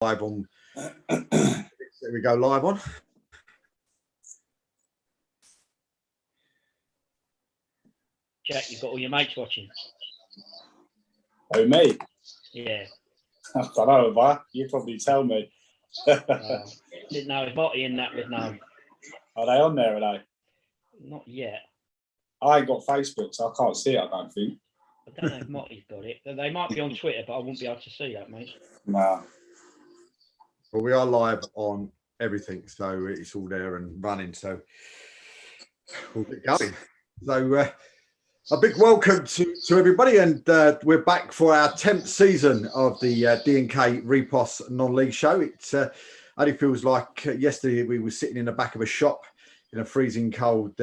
live on. There we go, live on. Jack, you've got all your mates watching. Oh, me? Yeah. I don't know, but you probably tell me. Didn't know if Motty in that would know. Are they on there, are they? Not yet. I ain't got Facebook, so I can't see it, I don't think. I don't know if Motty's got it. They might be on Twitter, but I won't be able to see that, mate. Nah. Well, we are live on everything, so it's all there and running, so we'll get going. So a big welcome to everybody, and we're back for our 10th season of the D&K Reposs Non League show. It only feels like yesterday we were sitting in the back of a shop in a freezing cold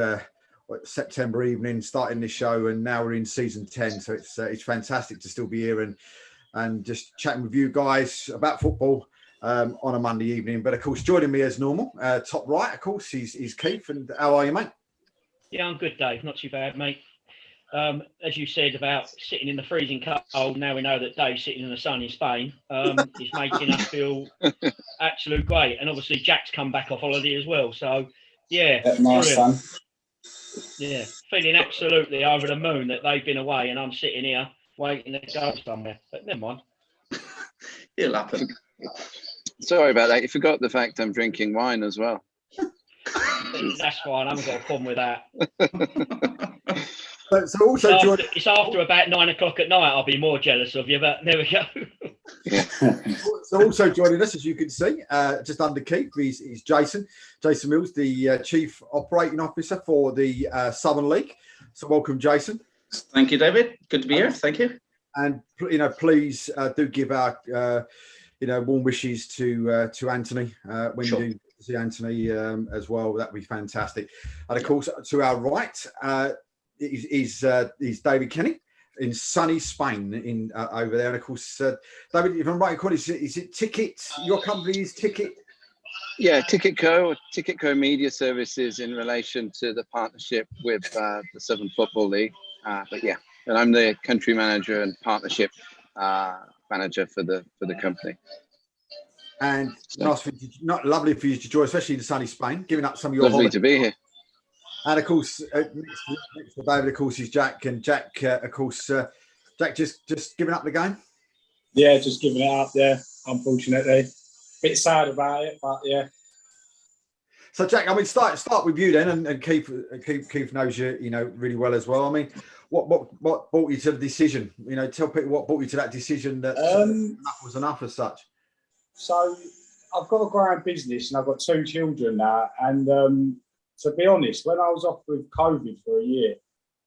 September evening, starting this show, and now we're in season 10. So it's fantastic to still be here and just chatting with you guys about football on a Monday evening. But of course, joining me as normal, top right, of course, is Keith. And how are you, mate? Yeah, I'm good, Dave. Not too bad, mate. As you said about sitting in the freezing cold, now we know that Dave's sitting in the sun in Spain. Is making us feel absolute great. And obviously, Jack's come back off holiday as well. So, yeah, Nice, son. Yeah, feeling absolutely over the moon that they've been away and I'm sitting here waiting to go somewhere. But never mind. It'll happen. Sorry about that. You forgot the fact I'm drinking wine as well. That's fine. I haven't got a problem with that. So also it's after about 9 o'clock at night. I'll be more jealous of you, but there we go. So also joining us, as you can see, just under Keith, is Jason Mills, the Chief Operating Officer for the Southern League. So welcome, Jason. Thank you, David. Good to be here. Thank you. And please do give our warm wishes to Anthony when you do see Anthony as well. That'd be fantastic. And of course, to our right is David Kenny in sunny Spain in over there. And of course, David, if I'm right, is it Ticket? Your company is Ticket? Yeah, Ticket Co Media Services in relation to the partnership with the Southern Football League. But yeah, and I'm the country manager and partnership manager for the company. And nice for you, lovely for you to join, especially in sunny Spain, giving up some of your Lovely holiday. to be here. And of course, next to David, of course, is Jack. And Jack, of course, Jack just giving up the game. Yeah, just giving it up. Yeah, unfortunately, bit sad about it, but yeah. So Jack, I mean, start with you then, and Keith knows you, really well as well. I mean, what brought you to the decision? Tell people what brought you to that decision that enough was enough as such. So I've got a growing business and I've got 2 children now, and to be honest, when I was off with COVID for a year,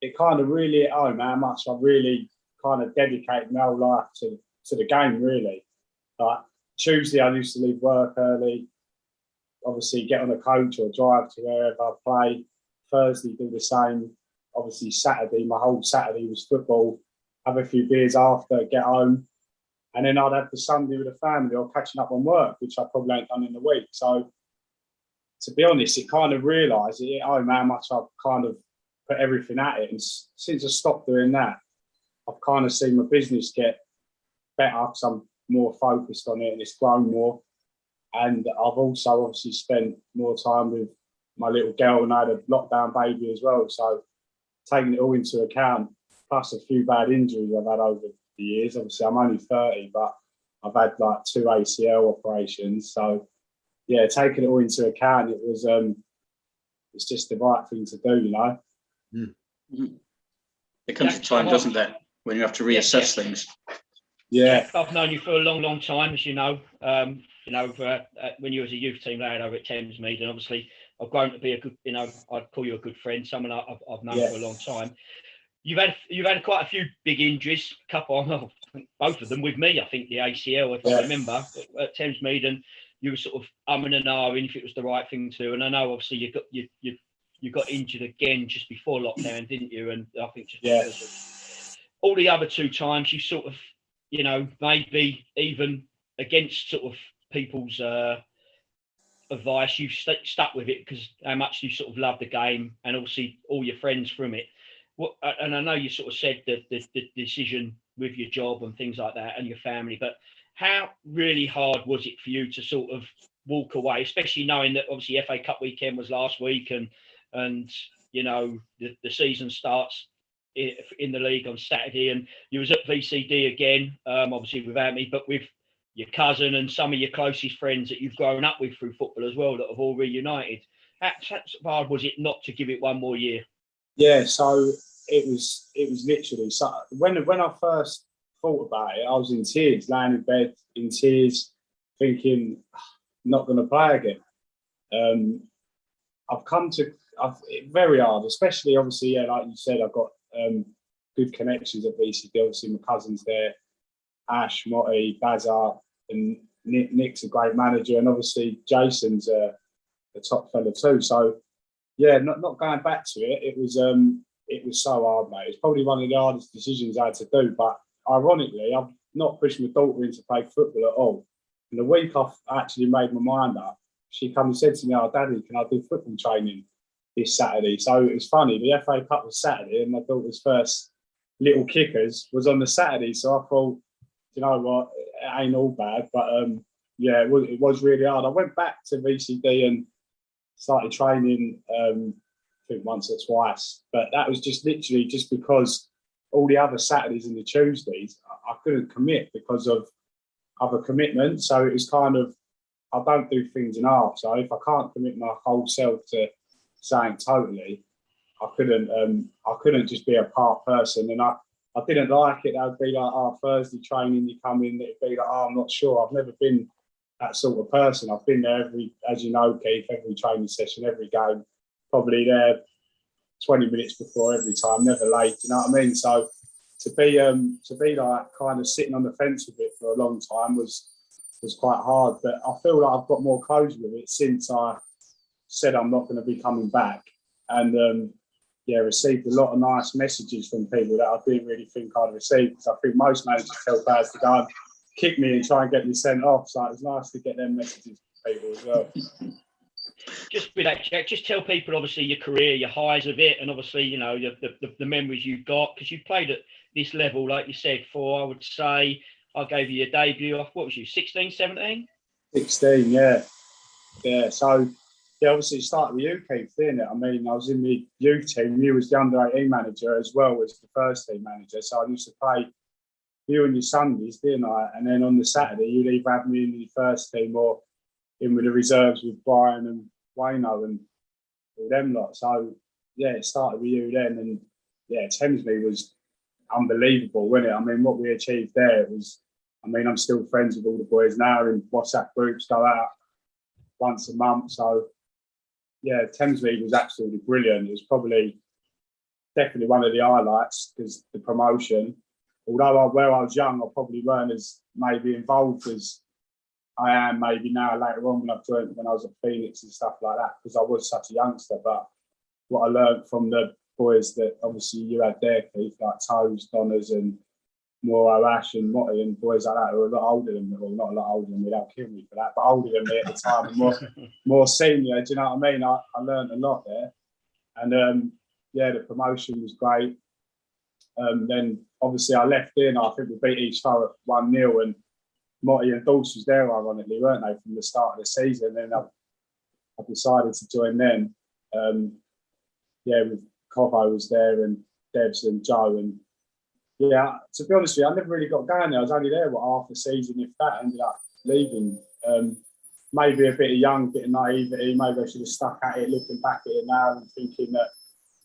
it kind of really hit home how much I really kind of dedicated my whole life to the game, really. Like Tuesday, I used to leave work early, obviously get on a coach or drive to wherever I play. Thursday, do the same. Obviously, Saturday, my whole Saturday was football, have a few beers after, get home. And then I'd have the Sunday with the family or catching up on work, which I probably ain't done in the week. So, to be honest, it kind of realised it home how much I've kind of put everything at it. And since I stopped doing that, I've kind of seen my business get better because I'm more focused on it and it's grown more. And I've also obviously spent more time with my little girl, and I had a lockdown baby as well. So taking it all into account, plus a few bad injuries I've had over the years. Obviously, I'm only 30, but I've had like 2 ACL operations. So yeah, taking it all into account, it was it's just the right thing to do, It comes a time, doesn't it, when you have to reassess things. Yeah. I've known you for a long, long time, as you know. When you was a youth team lad over at Thamesmead, and obviously I've grown to be a good, I'd call you a good friend, someone I've known for a long time. You've had quite a few big injuries, both of them with me. I think the ACL, if I remember, at Thamesmead, and you were sort of umming and ahhing if it was the right thing to do. And I know obviously you got injured again just before lockdown, didn't you? And I think all the other 2 times you sort of, maybe even against sort of people's advice, you've stuck with it because how much you sort of love the game and obviously all your friends from it. And I know you sort of said that the decision with your job and things like that and your family, but how really hard was it for you to sort of walk away, especially knowing that obviously FA Cup weekend was last week, and you know the season starts in the league on Saturday, and you was at VCD again, obviously without me, but with your cousin and some of your closest friends that you've grown up with through football as well that have all reunited. How hard was it not to give it one more year? Yeah, so it was literally, so when I first thought about it, I was in tears, laying in bed in tears, thinking, not going to play again. I've very hard, especially obviously, yeah, like you said, I've got good connections at VCD. Obviously, my cousin's there, Ash, Motti, Bazar, and Nick's a great manager, and obviously Jason's a top fella too. So yeah, not going back to it. It was so hard, mate. It's probably one of the hardest decisions I had to do. But ironically, I've not pushed my daughter into play football at all. And the week I actually made my mind up, she come and said to me, "Oh, Daddy, can I do football training this Saturday?" So it was funny. The FA Cup was Saturday, and my daughter's first little kickers was on the Saturday. So I thought, you know what, it ain't all bad. But yeah, it was really hard. I went back to VCD and started training, I think once or twice. But that was just literally just because all the other Saturdays and the Tuesdays, I couldn't commit because of other commitments. So it was kind of, I don't do things in half. So if I can't commit my whole self to saying totally, I couldn't just be a part person. And I didn't like it. I'd be like, oh, Thursday training, you come in, it'd be like, oh, I'm not sure. I've never been that sort of person. I've been there as you know, Keith, every training session, every game, probably there 20 minutes before every time, never late. You know what I mean? So to be like kind of sitting on the fence with it for a long time was quite hard. But I feel like I've got more closure with it since I said I'm not going to be coming back, and yeah, received a lot of nice messages from people that I didn't really think I'd receive, because I think most managers tell players to go and kick me and try and get me sent off. So it was nice to get them messages from people as well. Just with that, Jack, just tell people obviously your career, your highs of it, and obviously, you know, the memories you've got, because you played at this level, like you said, for, I would say, I gave you your debut off, what was you, 16, 17? 16, yeah. Yeah, so, yeah, obviously it started with you, Keith, didn't it? I mean, I was in the youth team. You was the under-18 manager as well as the first team manager. So I used to play you on your Sundays, didn't I? And then on the Saturday, you'd either have me in the first team or in with the reserves with Brian and Wayno and all them lot. So, yeah, it started with you then. And, yeah, Thamesmead was unbelievable, wasn't it? I mean, what we achieved there was, I mean, I'm still friends with all the boys now, and WhatsApp groups go out once a month. So, yeah, Thamesmead was absolutely brilliant. It was definitely one of the highlights, because the promotion, although where I was young, I probably weren't as maybe involved as I am maybe now later on when I was at Phoenix and stuff like that, because I was such a youngster. But what I learned from the boys that obviously you had there, Keith, like Toes, Donners and Moro, Ash and Motti and boys like that, who were a lot older than me, well, not a lot older than me, they'll kill me for that, but older than me at the time and more senior, do you know what I mean? I learned a lot there. And yeah, the promotion was great. Then obviously I left in, I think we beat East Thurrock 1-0, and Motti and Dulce was there, ironically, weren't they, from the start of the season. Then I decided to join them. Yeah, with Covo was there and Debs and Joe. And yeah, to be honest with you, I never really got going there. I was only there, half the season, if that, ended up leaving. Maybe a bit of young, bit of naivety. Maybe I should have stuck at it, looking back at it now and thinking that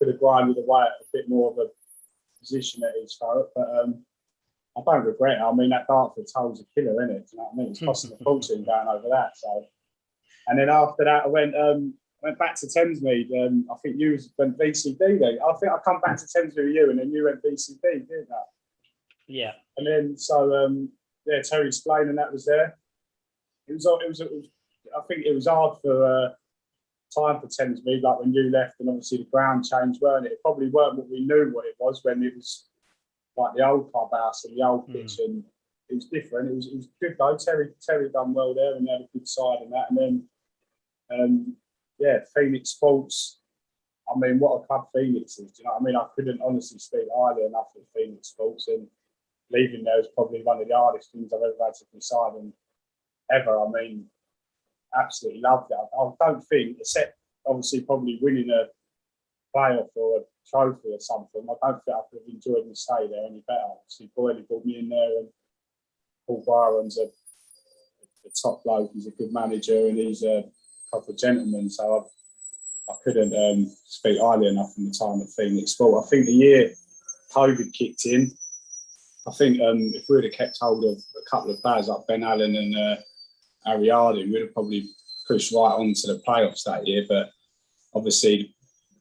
could have grinded away at a bit more of a position at East Thurrock. But I don't regret it. I mean, that Dartford toll's a killer, isn't it? Do you know what I mean? It's costing a fortune going over that. So, and then after that, I went back to Thamesmead. I think you went VCD then. I think I come back to Thamesmead with you, and then you went VCD, didn't you? Yeah. And then so yeah, Terry Splain and that was there. It was. I think it was hard for time for Thamesmead, like when you left, and obviously the ground changed, weren't it? It probably weren't what we knew what it was when it was like the old clubhouse and the old pitch, and it was different. It was good though. Terry done well there, and he had a good side in that. And then yeah, Phoenix Sports. I mean, what a club Phoenix is. Do you know what I mean? I couldn't honestly speak highly enough of Phoenix Sports, and leaving there was probably one of the hardest things I've ever had to decide on ever. I mean, absolutely loved it. I don't think, except obviously probably winning a playoff or a trophy or something, I don't think I could have enjoyed my stay there any better. Obviously, Boyle brought me in there, and Paul Byron's a top bloke. He's a good manager, and he's a proper gentleman. So I couldn't speak highly enough from the time at Phoenix Sport. I think the year COVID kicked in, I think if we would have kept hold of a couple of players like Ben Allen and Harry Harding, we'd have probably pushed right on to the playoffs that year. But obviously,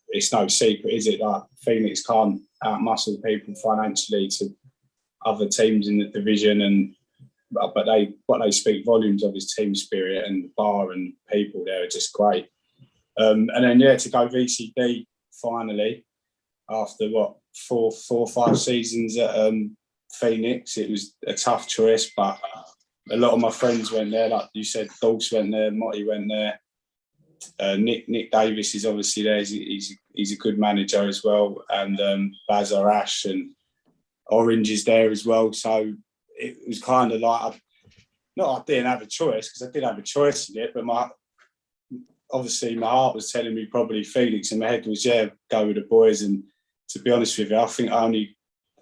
it's no secret, is it? Like Phoenix can't outmuscle people financially to other teams in the division, but what they speak volumes of is team spirit, and the bar and people there are just great. And then to go VCD finally after 4 or 5 seasons at Phoenix, it was a tough choice, but a lot of my friends went there. Like you said, Dawes went there, Motty went there. Nick Davis is obviously there. He's a good manager as well, and Bazar Ash and Orange is there as well. So it was kind of like I didn't have a choice, because I did have a choice in it, but obviously my heart was telling me probably Phoenix, and my head was go with the boys. And to be honest with you, I think I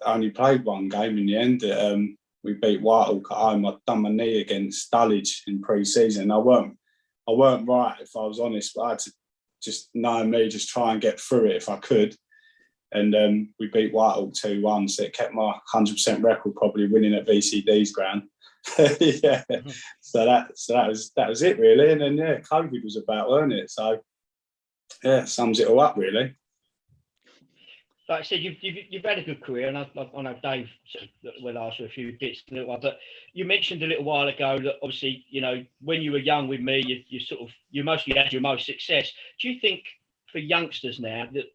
only played one game in the end. We beat Whitehall at home. I'd done my knee against Dulwich in pre-season. I weren't right, if I was honest, but I had to just try and get through it if I could. And we beat Whitehall 2-1, so it kept my 100% record probably winning at VCD's ground. Yeah, so that was it really. And then COVID was about, weren't it? So sums it all up really. Like I said, you've had a good career, and I know Dave will ask you a few bits in a little while, but you mentioned a little while ago that obviously, when you were young with me, you mostly had your most success. Do you think for youngsters now that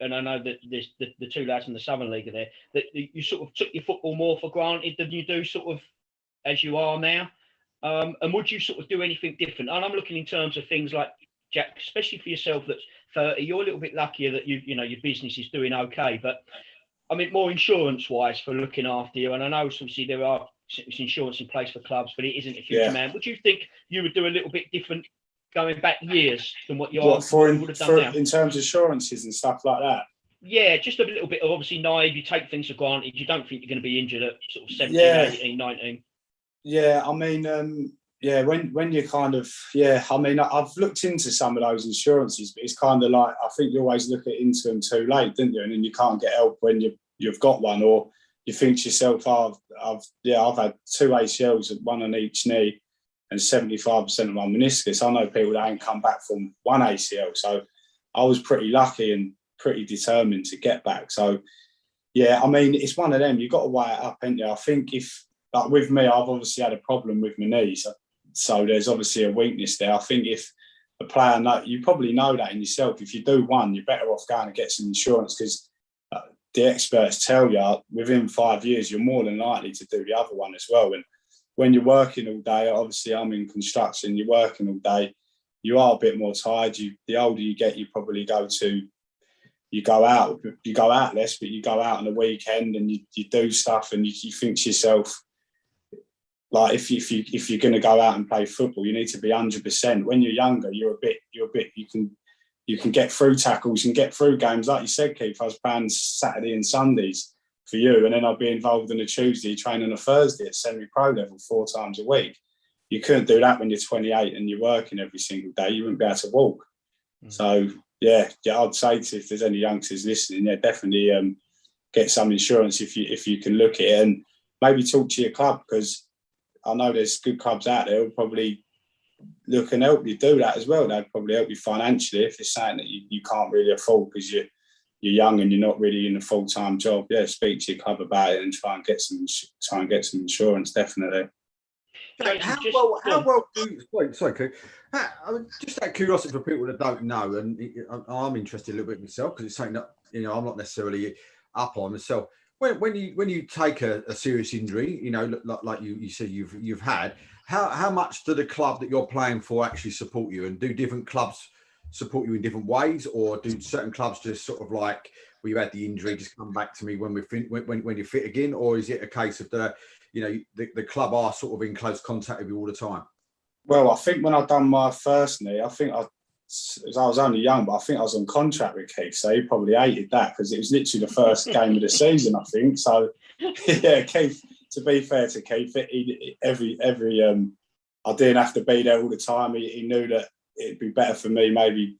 and I know that there's the two lads in the Southern League are there, that you sort of took your football more for granted than you do sort of as you are now? And would you sort of do anything different? And I'm looking in terms of things like, Jack, especially for yourself that's 30, you're a little bit luckier that your business is doing okay. But I mean, more insurance-wise for looking after you. And I know obviously there are insurance in place for clubs, but it isn't a huge amount. Would you think you would do a little bit different going back years than what you would have done now? In terms of insurances and stuff like that? Yeah, just a little bit of obviously naive. You take things for granted. You don't think you're going to be injured at sort of 17, 18, 19. Yeah, I mean, when you kind of, I mean, I've looked into some of those insurances, but it's kind of like, I think you always look into them too late, didn't you? And then you can't get help when you've got one, or you think to yourself, I've had 2 ACLs, one on each knee, and 75% of my meniscus. I know people that ain't come back from 1 ACL, so I was pretty lucky and pretty determined to get back. So, I mean, it's one of them. You've got to weigh it up, ain't you? I think like with me, I've obviously had a problem with my knees, so there's obviously a weakness there. I think if a player, you probably know that in yourself. If you do one, you're better off going to get some insurance, because the experts tell you within 5 years, you're more than likely to do the other one as well. And when you're working all day, obviously I'm in construction, you're working all day, you are a bit more tired. The older you get, you probably go out less, but you go out on the weekend and you do stuff, and you think to yourself, like if you're going to go out and play football, you need to be 100%. When you're younger, you're a bit. You can get through tackles and get through games, like you said, Keith. I was playing Saturday and Sundays for you, and then I'd be involved on a Tuesday, training on a Thursday at semi-pro level 4 times a week. You couldn't do that when you're 28 and you're working every single day. You wouldn't be able to walk. So I'd say if there's any youngsters listening, definitely get some insurance if you can look at it, and maybe talk to your club, because I know there's good clubs out there who'll probably look and help you do that as well. They'd probably help you financially if it's something that you can't really afford because you're young and you're not really in a full-time job. Speak to your club about it and try and get some insurance, definitely. How well do you, sorry, Keith. Just out of curiosity for people that don't know, and I'm interested a little bit myself, because it's something that I'm not necessarily up on myself. When you take a serious injury, like you said you've had, how much do the club that you're playing for actually support you, and do different clubs support you in different ways, or do certain clubs just sort of like, well, you had the injury, just come back to me when when you're fit again, or is it a case of the club are sort of in close contact with you all the time? Well, I think when I done my first knee, I was only young, but I think I was on contract with Keith, so he probably hated that because it was literally the first game of the season, I think. So, yeah, Keith. To be fair to Keith, I didn't have to be there all the time. He knew that it'd be better for me maybe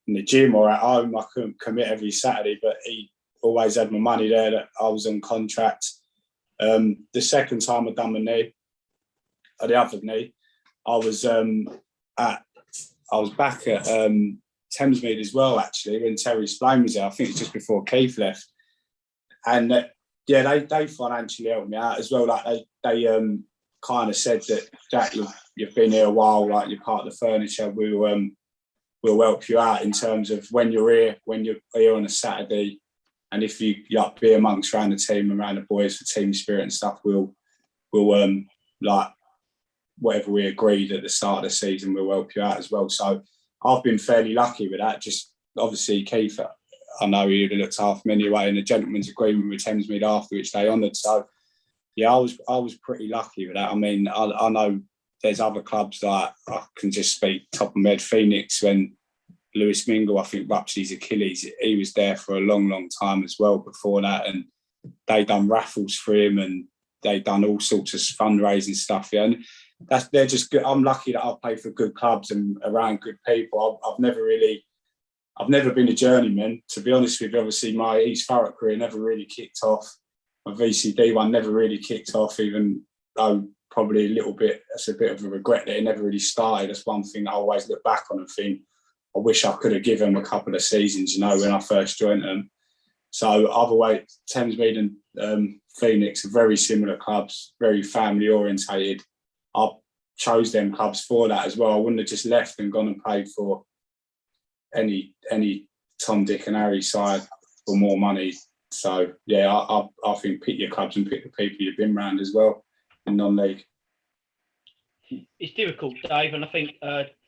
in the gym or at home. I couldn't commit every Saturday, but he always had my money there that I was on contract. The second time I done my knee, or the other knee, I was back at Thamesmead as well, actually, when Terry Splain was there. I think it's just before Keith left. And yeah, they financially helped me out as well. Like they kind of said that, Jack, you've been here a while, like you're part of the furniture. We'll help you out in terms of when you're here on a Saturday, and if you like be amongst around the team, around the boys for team spirit and stuff, we'll like whatever we agreed at the start of the season, we'll help you out as well. So I've been fairly lucky with that. Just obviously Keith, I know he would have looked after me anyway, and the gentleman's agreement with Thamesmead after, which they honoured. So yeah, I was pretty lucky with that. I mean, I know there's other clubs that I can just speak top of my head. Phoenix, when Lewis Mingle, I think, ruptured his Achilles, he was there for a long, long time as well before that, and they done raffles for him, and they done all sorts of fundraising stuff. Yeah, and they're just good. I'm lucky that I've played for good clubs and around good people. I've never been a journeyman, to be honest with you. Obviously, my East Thurrock career never really kicked off. My VCD one never really kicked off, even though probably a little bit, that's a bit of a regret that it never really started. That's one thing I always look back on and think, I wish I could have given them a couple of seasons, when I first joined them. So either way, Thamesmead and Phoenix are very similar clubs, very family orientated. I chose them clubs for that as well. I wouldn't have just left and gone and played for any Tom, Dick and Harry side for more money. So yeah, I think pick your clubs and pick the people you've been around as well in non-league. It's difficult, Dave, and I think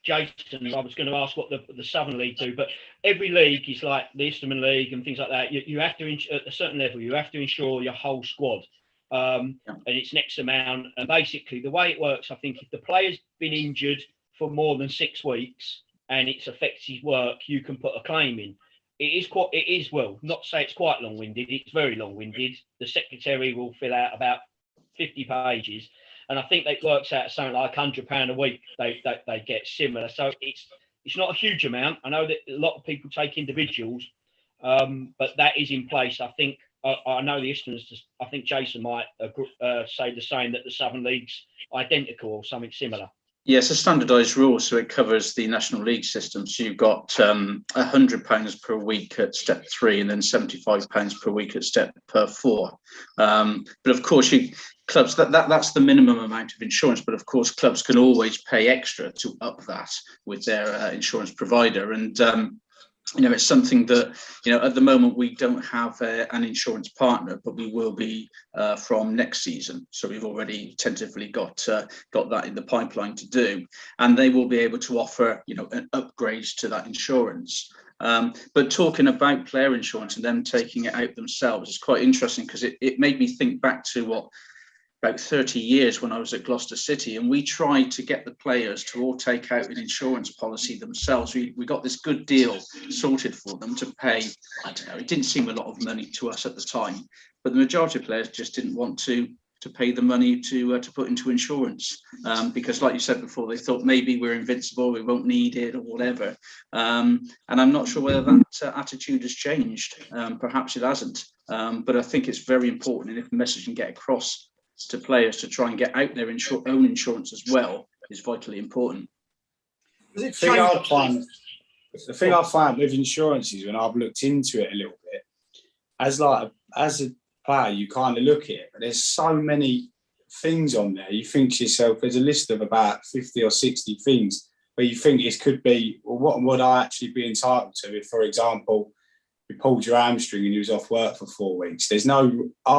Jason, I was going to ask what the Southern League do, but every league is like the Eastern League and things like that. You have to, at a certain level, you have to insure your whole squad, and it's next amount. And basically, the way it works, I think, if the player's been injured for more than 6 weeks and it's affects his work, you can put a claim in. It is well, not to say it's quite long-winded. It's very long-winded. The secretary will fill out about 50 pages. And I think that works out something like £100 a week they get similar. So it's not a huge amount. I know that a lot of people take individuals, but that is in place. I think I know the Easterners, I think Jason might say the same, that the Southern League's identical or something similar. Yes, a standardised rule, so it covers the National League system. So you've got £100 per week at step 3 and then £75 per week at step 4. But of course, clubs, that's the minimum amount of insurance. But of course, clubs can always pay extra to up that with their insurance provider. And it's something that, at the moment we don't have an insurance partner, but we will be from next season. So we've already tentatively got that in the pipeline to do, and they will be able to offer, an upgrade to that insurance. But talking about player insurance and them taking it out themselves is quite interesting, because it made me think back to about 30 years when I was at Gloucester City, and we tried to get the players to all take out an insurance policy themselves. We got this good deal sorted for them to pay, I don't know, it didn't seem a lot of money to us at the time, but the majority of players just didn't want to pay the money to put into insurance, because like you said before, they thought maybe we're invincible, we won't need it or whatever. And I'm not sure whether that attitude has changed. Perhaps it hasn't, but I think it's very important, and if the message can get across to players to try and get out their own insurance as well is vitally important. The thing I find with insurance is, when I've looked into it a little bit, as a player, you kind of look at it, but there's so many things on there. You think to yourself, there's a list of about 50 or 60 things where you think it could be, well, what would I actually be entitled to if, for example, you pulled your hamstring and you was off work for 4 weeks? I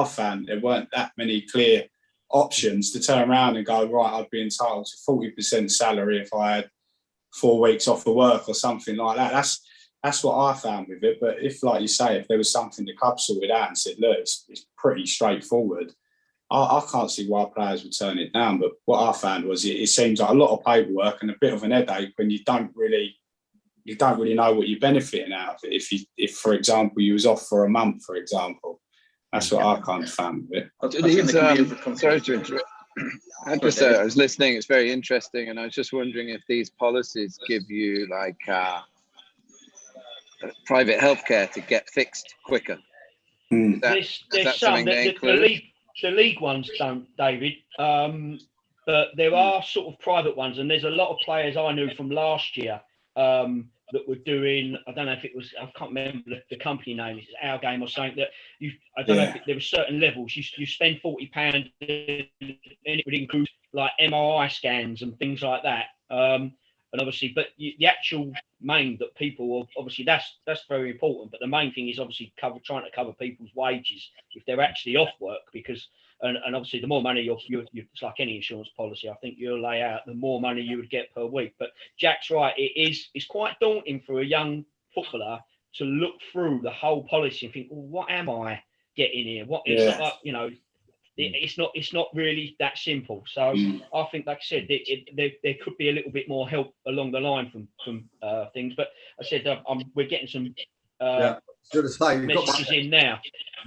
found there weren't that many clear options to turn around and go, right, I'd be entitled to 40% salary if I had 4 weeks off of work or something like that. That's what I found with it. But if, like you say, if there was something the club sorted out and said, look, it's pretty straightforward, I can't see why players would turn it down. But what I found was it seems like a lot of paperwork and a bit of an headache when you don't really know what you're benefiting out of it. If for example, you was off for a month, for example, that's what I kind of found with it. Sorry to interrupt. I was listening. It's very interesting, and I was just wondering if these policies give you like private healthcare to get fixed quicker. There's some the league ones don't, David. But there are sort of private ones, and there's a lot of players I knew from last year that were doing. I don't know if it was. I can't remember the company name. It's Our Game or something. That I don't know if there were certain levels. You spend £40, and it would include like MRI scans and things like that. And obviously, but the actual main that people obviously that's very important. But the main thing is obviously trying to cover people's wages if they're actually off work, because and obviously the more money it's like any insurance policy. I think you'll lay out the more money you would get per week. But Jack's right. It's quite daunting for a young footballer to look through the whole policy and think, well, what am I getting here? What it's not like, you know. It's not really that simple. So I think, like I said, there could be a little bit more help along the line from things. But I said we're getting some messages in now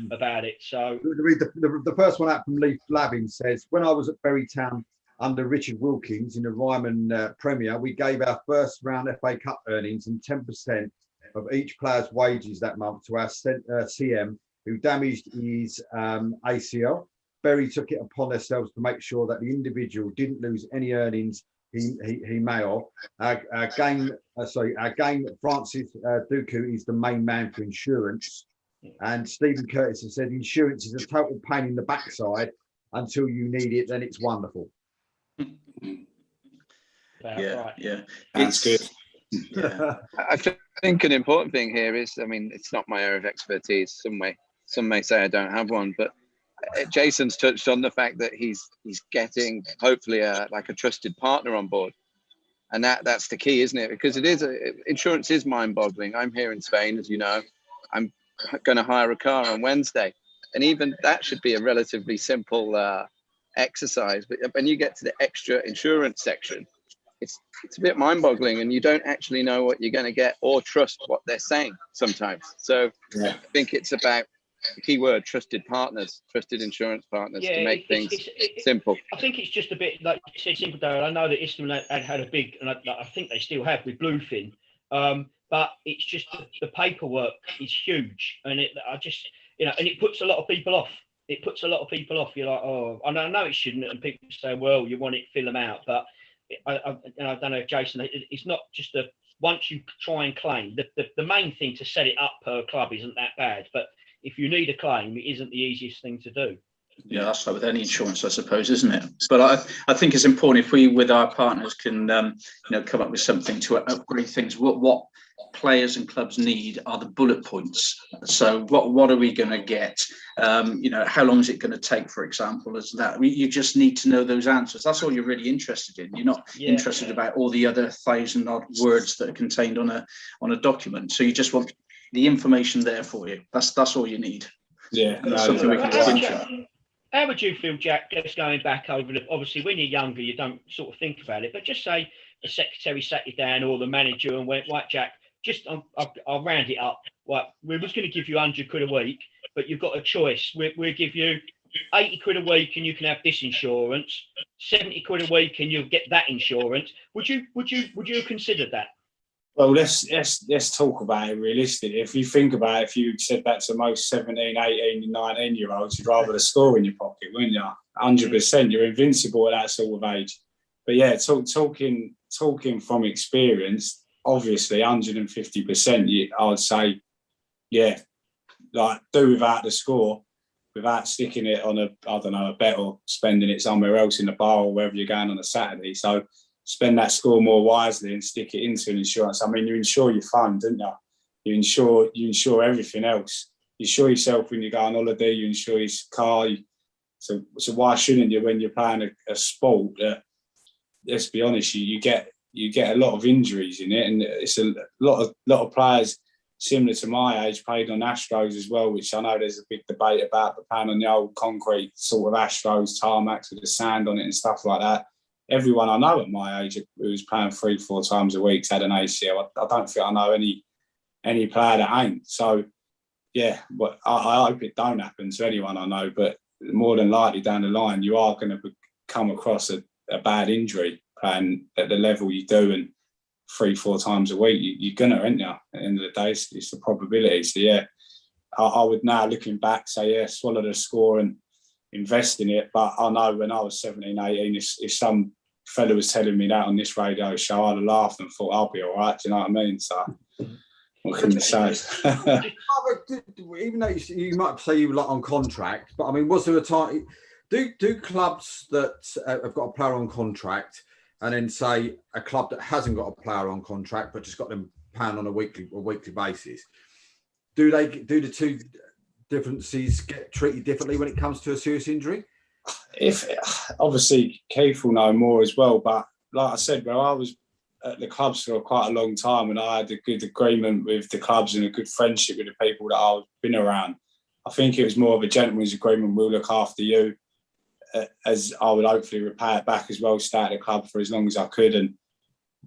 about it. So the first one out from Leaf Lavin says, when I was at Bury Town under Richard Wilkins in the Ryman Premier, we gave our first round FA Cup earnings and 10% of each player's wages that month to our CM who damaged his ACL. Bury took it upon themselves to make sure that the individual didn't lose any earnings he may have. Our game, Francis Duku is the main man for insurance. And Stephen Curtis has said insurance is a total pain in the backside until you need it, then it's wonderful. Yeah. That's good. Yeah. I think an important thing here is, I mean, it's not my area of expertise. Some may say I don't have one, but Jason's touched on the fact that he's getting hopefully a trusted partner on board, and that's the key, isn't it? Because insurance is mind-boggling. I'm here in Spain, as you know. I'm going to hire a car on Wednesday, and even that should be a relatively simple exercise. But when you get to the extra insurance section, it's a bit mind-boggling, and you don't actually know what you're going to get or trust what they're saying sometimes. So I think it's about the key word, trusted partners, trusted insurance partners, to make things simple. I think it's just a bit like you said, simple, Darryl. I know that Islington had a big, and I think they still have with Bluefin, but it's just the paperwork is huge, and and it puts a lot of people off. You're like, oh, and I know it shouldn't, and people say, well, you want it, fill them out, but I don't know, Jason. It's not just once you try and claim, the main thing to set it up per club isn't that bad, but if you need a claim, it isn't the easiest thing to do. Yeah, that's like with any insurance, I suppose, isn't it? But I think it's important if we, with our partners, can come up with something to upgrade things. What players and clubs need are the bullet points. So what are we going to get? How long is it going to take, for example? As that you just need to know those answers. That's all you're really interested in. You're not interested about all the other 1,000-odd words that are contained on a document. So you just want the information there for you. That's all you need. Yeah. Something we can look into. How would you feel, Jack, just going back over obviously when you're younger, you don't sort of think about it, but just say the secretary sat you down or the manager and went, right, Jack, just I'll round it up. Right, we're just going to give you 100 quid a week, but you've got a choice. We'll give you 80 quid a week and you can have this insurance, 70 quid a week and you'll get that insurance. Would you consider that? Well, let's talk about it realistically. If you think about it, if you said that to most 17, 18, 19-year-olds, you'd rather the score in your pocket, wouldn't you? 100%. You're invincible at that sort of age. But yeah, talking from experience, obviously 150%, I would say, yeah, like do without the score, without sticking it on a bet or spending it somewhere else in the bar or wherever you're going on a Saturday. So spend that score more wisely and stick it into an insurance. I mean, you insure your fund, don't you? You insure everything else. You insure yourself when you go on holiday. You insure your car. So why shouldn't you when you're playing a sport that, let's be honest, you get you get a lot of injuries in it, and it's a lot of players similar to my age played on Astros as well, which I know there's a big debate about, but playing on the old concrete sort of Astros tarmacs with the sand on it and stuff like that. Everyone I know at my age who was playing 3-4 times a week had an ACL. I don't think I know any player that ain't. So, yeah, but I hope it don't happen to anyone I know, but more than likely down the line, you are going to come across a bad injury playing at the level you do, and 3-4 times a week, you're gonna, aren't you? At the end of the day, it's the probability. So yeah, I would now, looking back, say yeah, swallow the score and invest in it. But I know when I was 17, 18, if some fella was telling me that on this radio show, I'd have laughed and thought I'll be all right. Do you know what I mean? So what can you say? Even though you might say you were like on contract, but I mean, was there a time? Do clubs that have got a player on contract, and then say a club that hasn't got a player on contract but just got them paying on a weekly basis, do the two differences get treated differently when it comes to a serious injury? If obviously Keith will know more as well, but like I said, I was at the clubs for quite a long time, and I had a good agreement with the clubs and a good friendship with the people that I've been around. I think it was more of a gentleman's agreement. We'll look after you, as I would hopefully repay it back as well, stay at the club for as long as I could, and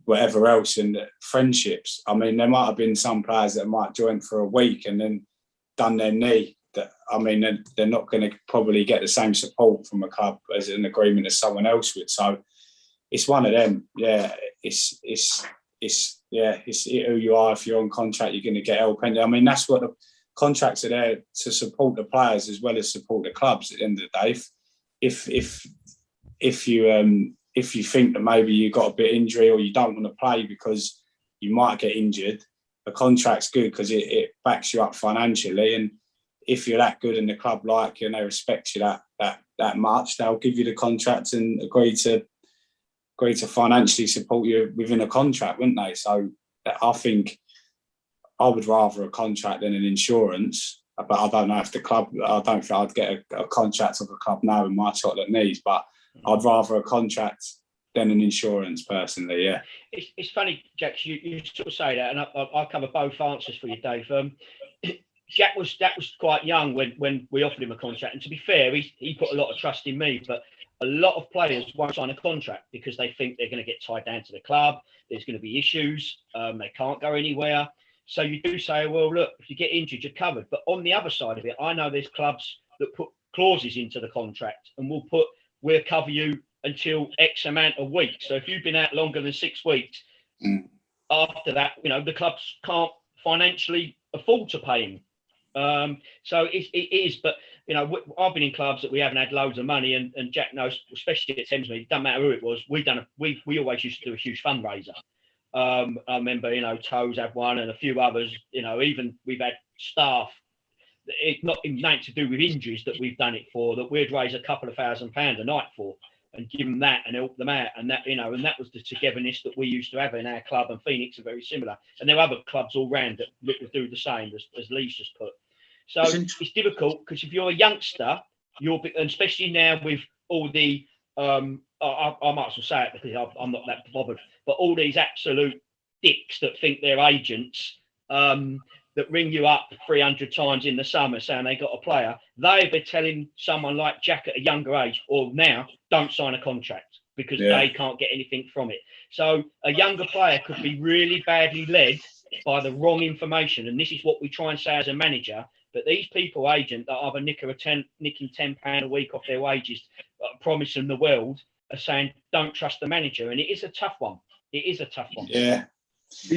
whatever else. And friendships, I mean, there might have been some players that might join for a week and then done their knee. That, I mean, they're not going to probably get the same support from a club as an agreement as someone else would. So it's one of them. Yeah, it's who you are. If you're on contract, you're going to get help. And I mean, that's what the contracts are there to support the players as well as support the clubs at the end of the day. If you think that maybe you got a bit of injury or you don't want to play because you might get injured, the contract's good because it backs you up financially. And if you're that good and the club like you and they respect you that much, they'll give you the contract and agree to financially support you within a contract, wouldn't they? So I think I would rather a contract than an insurance. But I don't know if the club, I don't think I'd get a contract of a club now with my chocolate knees, but I'd rather a contract than an insurance personally, yeah. It's funny, Jack, you sort of say that, and I cover both answers for you, Dave. Jack was quite young when we offered him a contract, and to be fair, he put a lot of trust in me, but a lot of players won't sign a contract because they think they're going to get tied down to the club, there's going to be issues, they can't go anywhere. So you do say, well, look, if you get injured, you're covered. But on the other side of it, I know there's clubs that put clauses into the contract and we'll cover you until X amount of weeks. So if you've been out longer than 6 weeks, after that, the clubs can't financially afford to pay him. So it is, but I've been in clubs that we haven't had loads of money, and Jack knows, especially at Thamesmead, it doesn't matter who it was. We always used to do a huge fundraiser. I remember, Toes had one and a few others, even we've had staff, it's not nothing to do with injuries that we've done it for, that we'd raise a couple of £1,000 a night for and give them that and help them out. And that, and that was the togetherness that we used to have in our club, and Phoenix are very similar. And there are other clubs all round that do the same as Lee's just put. So it's difficult because if you're a youngster, and especially now with all the, I might as well say it because I'm not that bothered, but all these absolute dicks that think they're agents, that ring you up 300 times in the summer saying they got a player, they'd be telling someone like Jack at a younger age, or now, don't sign a contract because they can't get anything from it. So a younger player could be really badly led by the wrong information. And this is what we try and say as a manager, but these people, agent, that either nicking £10 a week off their wages, promise them the world, are saying, don't trust the manager. And it is a tough one. It is a tough one. Yeah. So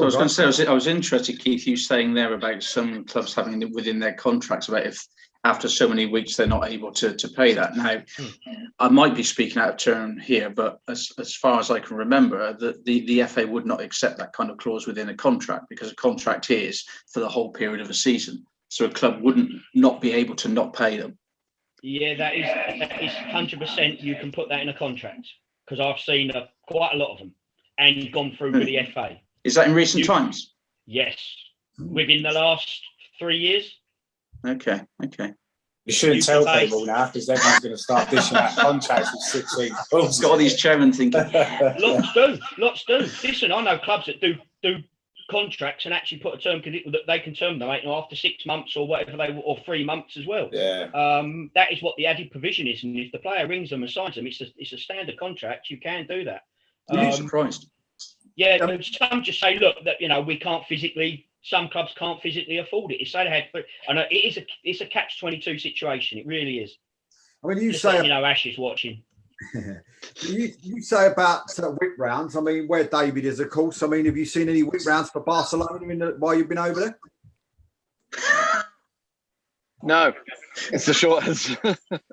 I was going to say, I was interested, Keith, you saying there about some clubs having it within their contracts about if after so many weeks they're not able to pay that. Now, I might be speaking out of turn here, but as far as I can remember, the FA would not accept that kind of clause within a contract, because a contract is for the whole period of a season. So a club wouldn't not be able to not pay them. Yeah, that is 100%. You can put that in a contract, because I've seen quite a lot of them and gone through with the FA. Is that in recent times? Yes, within the last 3 years. Okay. You shouldn't UK tell based. people now because everyone's going to start dishing out contracts with 16 clubs. Got all these chairmen thinking, Lots do. Listen, I know clubs that do contracts and actually put a term that they can terminate after 6 months or whatever or 3 months as well. Yeah. That is what the added provision is, and if the player rings them and signs them, it's a standard contract. You can do that. you're surprised. Yeah, some just say, look, that we can't physically. Some clubs can't physically afford it. It's so they had, I know it's a catch-22 situation. It really is. I mean, you Just say, Ash is watching. you say about whip rounds. I mean, where David is, of course. I mean, have you seen any whip rounds for Barcelona while you've been over there? No, it's the short answer.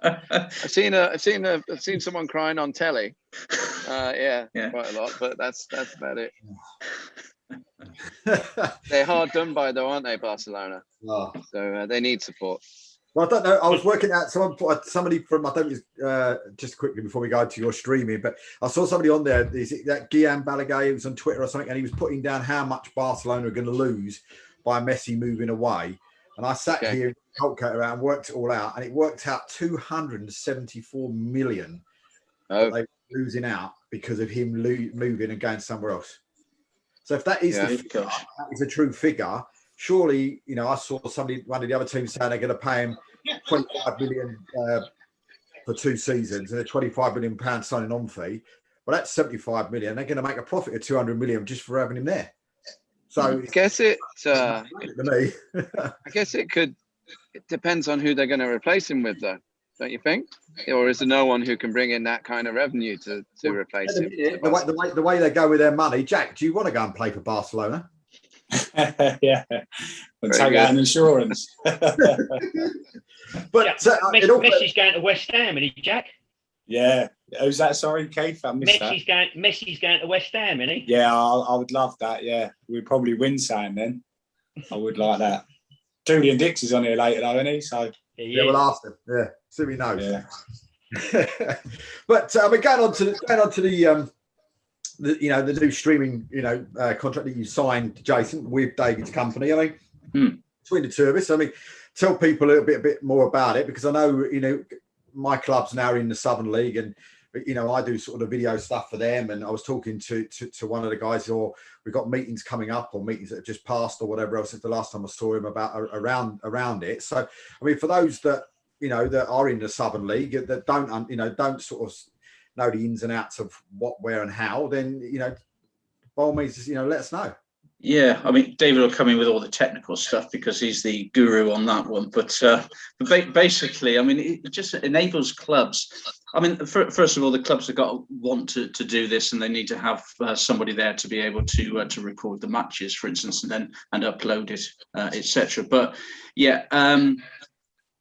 I've seen someone crying on telly. Yeah, quite a lot, but that's about it. They're hard done by though, aren't they, Barcelona? Oh. So they need support. Well, I don't know. I was working out somebody from, I don't just quickly before we go to your streaming, but I saw somebody on there. Is it that Guillaume Balaguer? It was on Twitter or something, and he was putting down how much Barcelona are going to lose by Messi moving away. And I sat here, calculated around, worked it all out, and it worked out 274 million that they were losing out because of him moving and going somewhere else. So if that is that is a true figure, surely, I saw one of the other teams saying they're going to pay him 25 million for 2 seasons and a 25 million pound signing on fee. Well, that's 75 million. They're going to make a profit of 200 million just for having him there. So I guess it it depends on who they're going to replace him with, though, don't you think? Or is there no one who can bring in that kind of revenue to replace him? The way they go with their money, Jack, do you want to go and play for Barcelona? Yeah, and take out an insurance. But Messi's going to West Ham, isn't he, Jack? Yeah. Who's that? Sorry, Keith. I missed that. Messi's going to West Ham, isn't he? Yeah, I would love that. Yeah, we'd probably win something then. I would like that. Julian Dix is on here later, though, isn't he? So we'll ask him. Yeah, see if he knows. Yeah. But we're going on to the the new streaming contract that you signed, Jason, with David's company. I mean, between the two of us, I mean, tell people a bit more about it, because I know my club's now in the Southern League, and I do sort of video stuff for them. And I was talking to one of the guys, or we've got meetings coming up, or meetings that have just passed, or whatever else. Since the last time I saw him about around it. So, I mean, for those that that are in the Southern League that don't sort of know the ins and outs of what, where, and how, then by all means, let us know. Yeah, I mean, David will come in with all the technical stuff because he's the guru on that one. But basically, I mean, it just enables clubs. I mean, first of all, the clubs have got to want to do this, and they need to have somebody there to be able to record the matches, for instance, and upload it, etc. But yeah.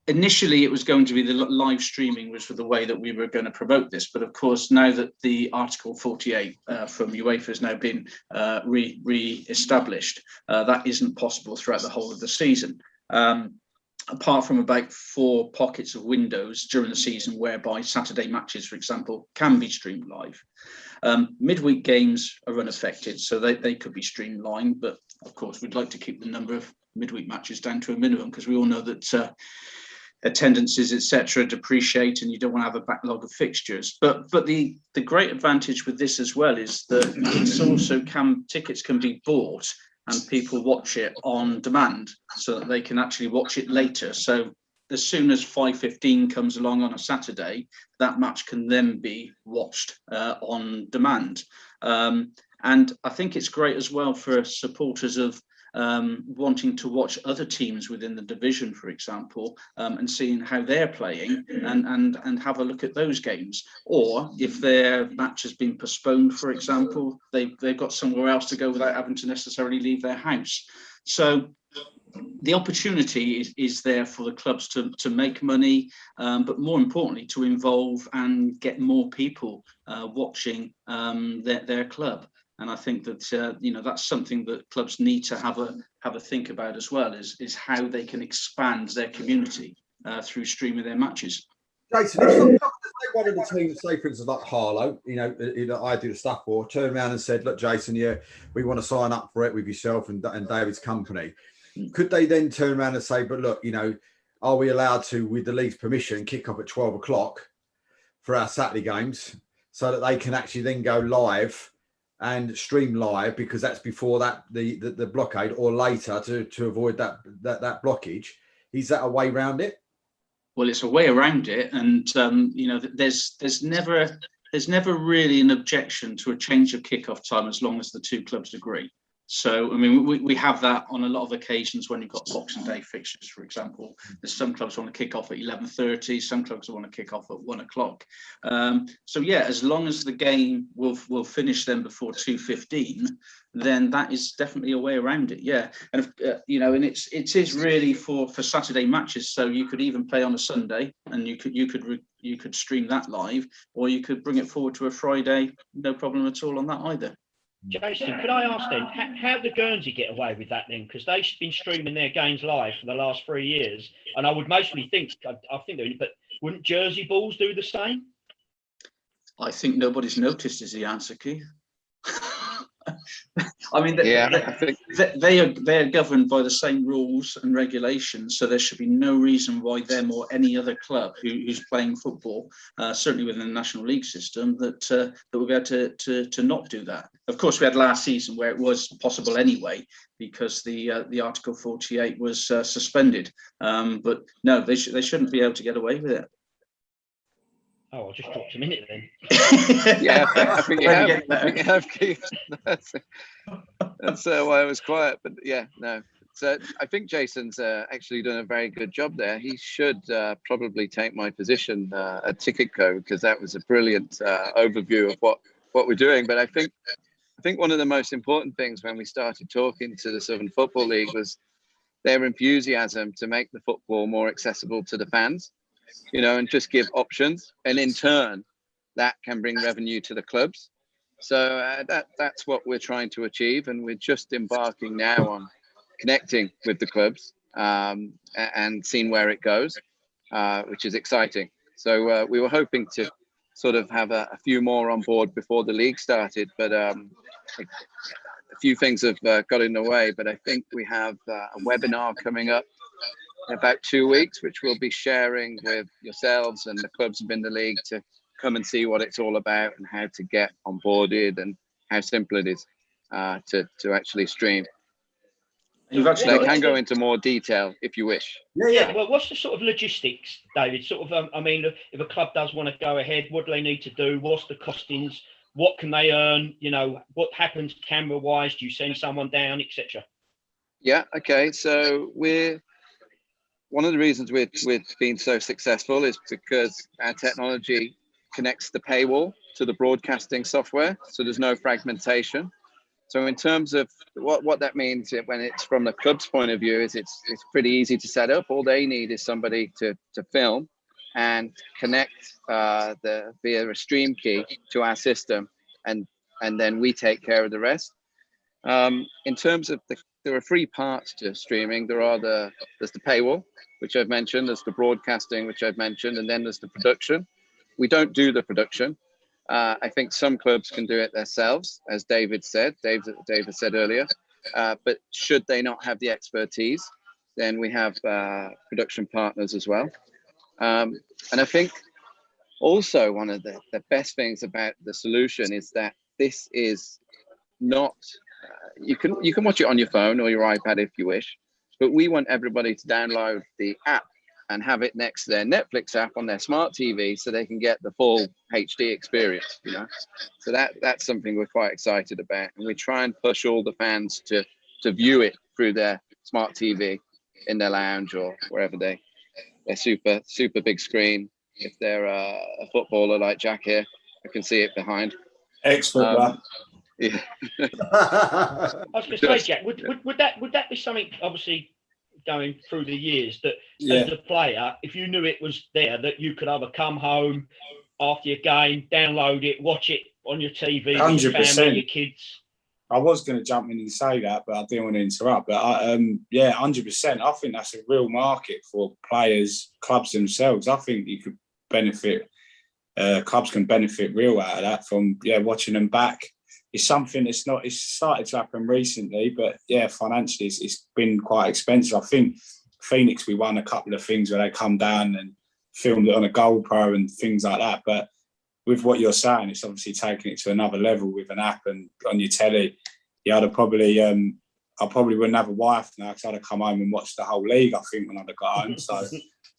Initially, it was going to be the live streaming was for the way that we were going to promote this. But of course, now that the Article 48 from UEFA has now been re-established, that isn't possible throughout the whole of the season. Apart from about 4 pockets of windows during the season whereby Saturday matches, for example, can be streamed live. Midweek games are unaffected, so they could be streamed live. But of course, we'd like to keep the number of midweek matches down to a minimum, because we all know that attendances, etc., depreciate, and you don't want to have a backlog of fixtures. But the great advantage with this as well is that it's also tickets can be bought and people watch it on demand, so that they can actually watch it later. So as soon as 5:15 comes along on a Saturday, that match can then be watched on demand. And I think it's great as well for supporters of wanting to watch other teams within the division, for example, and seeing how they're playing and have a look at those games. Or if their match has been postponed, for example, they've got somewhere else to go without having to necessarily leave their house. So the opportunity is there for the clubs to make money, but more importantly, to involve and get more people watching their club. And I think that that's something that clubs need to have a think about as well, is how they can expand their community through streaming their matches. Jason, if one of the teams, say for instance like Harlow, I do the stuff for, turned around and said, "Look, Jason, we want to sign up for it with yourself and David's company." Could they then turn around and say, "But look, are we allowed to, with the league's permission, kick off at 12 o'clock for our Saturday games so that they can actually then go live and stream live, because that's before that the blockade, or later to avoid that blockage. Is that a way around it? Well, it's a way around it, and there's never really an objection to a change of kickoff time as long as the two clubs agree. So, I mean, we have that on a lot of occasions when you've got Boxing Day fixtures, for example. There's some clubs want to kick off at 11:30, some clubs want to kick off at 1 o'clock. So, yeah, as long as the game will finish then before 2:15, then that is definitely a way around it, yeah. And, and it is really for Saturday matches, so you could even play on a Sunday and you could stream that live, or you could bring it forward to a Friday, no problem at all on that either. Jason, could I ask then, how did Guernsey get away with that then? Because they've been streaming their games live for the last 3 years, and I would mostly think, but wouldn't Jersey Bulls do the same? I think nobody's noticed is the answer, Keith. I mean, they are governed by the same rules and regulations, so there should be no reason why them or any other club who's playing football, certainly within the National League system, that will be able to not do that. Of course, we had last season where it was possible anyway, because the Article 48 was suspended. But no, they shouldn't be able to get away with it. Oh, I'll just drop a minute then. Yeah, I think you have, Keith. That's why I was quiet. But yeah, no. So I think Jason's actually done a very good job there. He should probably take my position at Ticketco, because that was a brilliant overview of what we're doing. But I think one of the most important things when we started talking to the Southern Football League was their enthusiasm to make the football more accessible to the fans. And just give options, and in turn, that can bring revenue to the clubs. So that's what we're trying to achieve, and we're just embarking now on connecting with the clubs and seeing where it goes, which is exciting. So we were hoping to sort of have a few more on board before the league started, but a few things have got in the way. But I think we have a webinar coming up in about 2 weeks, which we'll be sharing with yourselves and the clubs within the league to come and see what it's all about and how to get onboarded and how simple it is to actually stream. So I can go into more detail if you wish. Yeah. Well, what's the sort of logistics, David? Sort of, I mean, if a club does want to go ahead, what do they need to do? What's the costings? What can they earn? What happens camera-wise? Do you send someone down, etc.? Yeah. Okay. So one of the reasons we've been so successful is because our technology connects the paywall to the broadcasting software, so there's no fragmentation. So in terms of what that means when it's from the club's point of view, is it's pretty easy to set up. All they need is somebody to film and connect via a stream key to our system, and then we take care of the rest. In terms of there are 3 parts to streaming. There's the paywall, which I've mentioned. There's the broadcasting, which I've mentioned, and then there's the production. We don't do the production. I think some clubs can do it themselves, as David said earlier. But should they not have the expertise, then we have production partners as well. And I think also one of the best things about the solution is that this is not. You can watch it on your phone or your iPad if you wish, but we want everybody to download the app and have it next to their Netflix app on their smart TV, so they can get the full HD experience. So that's something we're quite excited about, and we try and push all the fans to view it through their smart TV in their lounge or wherever their super big screen. If they're a footballer like Jack here, I can see it behind. Ex-footballer. Yeah. I was going to say, Jack, would that be something, obviously going through the years, that as a player, if you knew it was there, that you could either come home after your game, download it, watch it on your TV, 100%. With your family, your kids? I was going to jump in and say that, but I didn't want to interrupt. But 100%. I think that's a real market for players, clubs themselves. I think you could benefit. Clubs can benefit real out of that from watching them back. It's something it's started to happen recently, but financially it's been quite expensive. I think Phoenix, we won a couple of things where they come down and filmed it on a GoPro and things like that. But with what you're saying, it's obviously taking it to another level with an app and on your telly. Yeah, I probably wouldn't have a wife now because I'd have come home and watched the whole league, I think, when I'd have got home.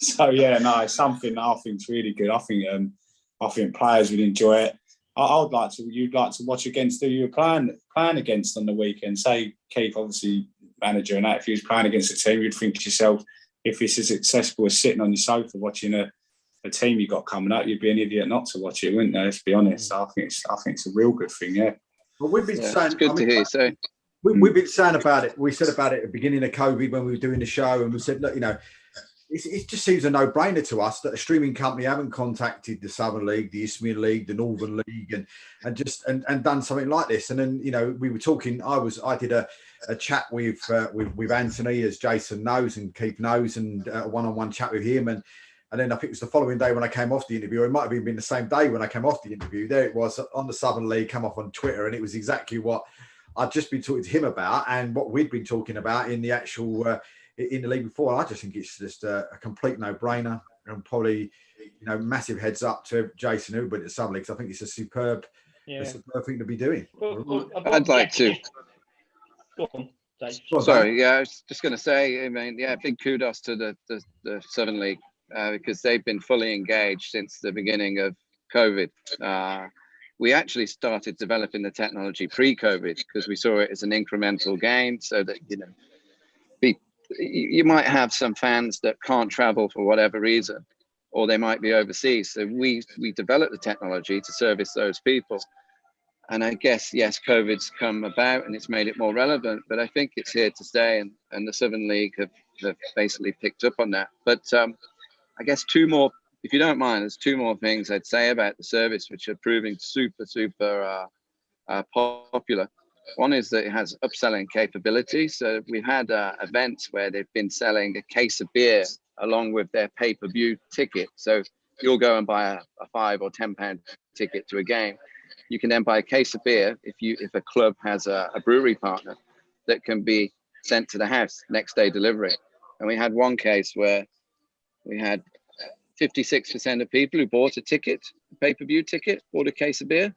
So yeah, no, it's something that I think is really good. I think players would enjoy it. You'd like to watch against who you were playing against on the weekend. Say Keith, obviously manager, and that if you was playing against a team, you'd think to yourself, if it's as accessible as sitting on your sofa watching a team you got coming up, you'd be an idiot not to watch it, wouldn't you? Let's be honest. So I think it's a real good thing, yeah. Well, we've been saying, it's good to hear you say. We've been saying about it. We said about it at the beginning of COVID when we were doing the show, and we said, look, it just seems a no-brainer to us that a streaming company haven't contacted the Southern League, the Isthmian League, the Northern League, and done something like this. And then we were talking. I did a chat with Anthony, as Jason knows and Keith knows, and a one-on-one chat with him. And then I think it was the following day when I came off the interview, or it might have even been the same day when I came off the interview. There it was on the Southern League, come off on Twitter, and it was exactly what I'd just been talking to him about and what we'd been talking about in the actual in the league before. I just think it's just a complete no-brainer, and probably massive heads up to Jason Uber at the Southern League. I think it's a superb thing to be doing. Well, I'd like to. Go on, Dave. Sorry, yeah, I was just going to say, I mean, yeah, big kudos to the Southern League because they've been fully engaged since the beginning of COVID. We actually started developing the technology pre-COVID because we saw it as an incremental gain, so that you might have some fans that can't travel for whatever reason, or they might be overseas. So we developed the technology to service those people. And I guess, yes, COVID's come about and it's made it more relevant, but I think it's here to stay. And the Southern League have basically picked up on that. But I guess two more, if you don't mind, there's two more things I'd say about the service, which are proving super popular. One is that it has upselling capability. So we've had events where they've been selling a case of beer along with their pay-per-view ticket. So you'll go and buy a £5 or £10 ticket to a game. You can then buy a case of beer if a club has a brewery partner that can be sent to the house next day delivery. And we had one case where we had 56% of people who bought a ticket, pay-per-view ticket, bought a case of beer.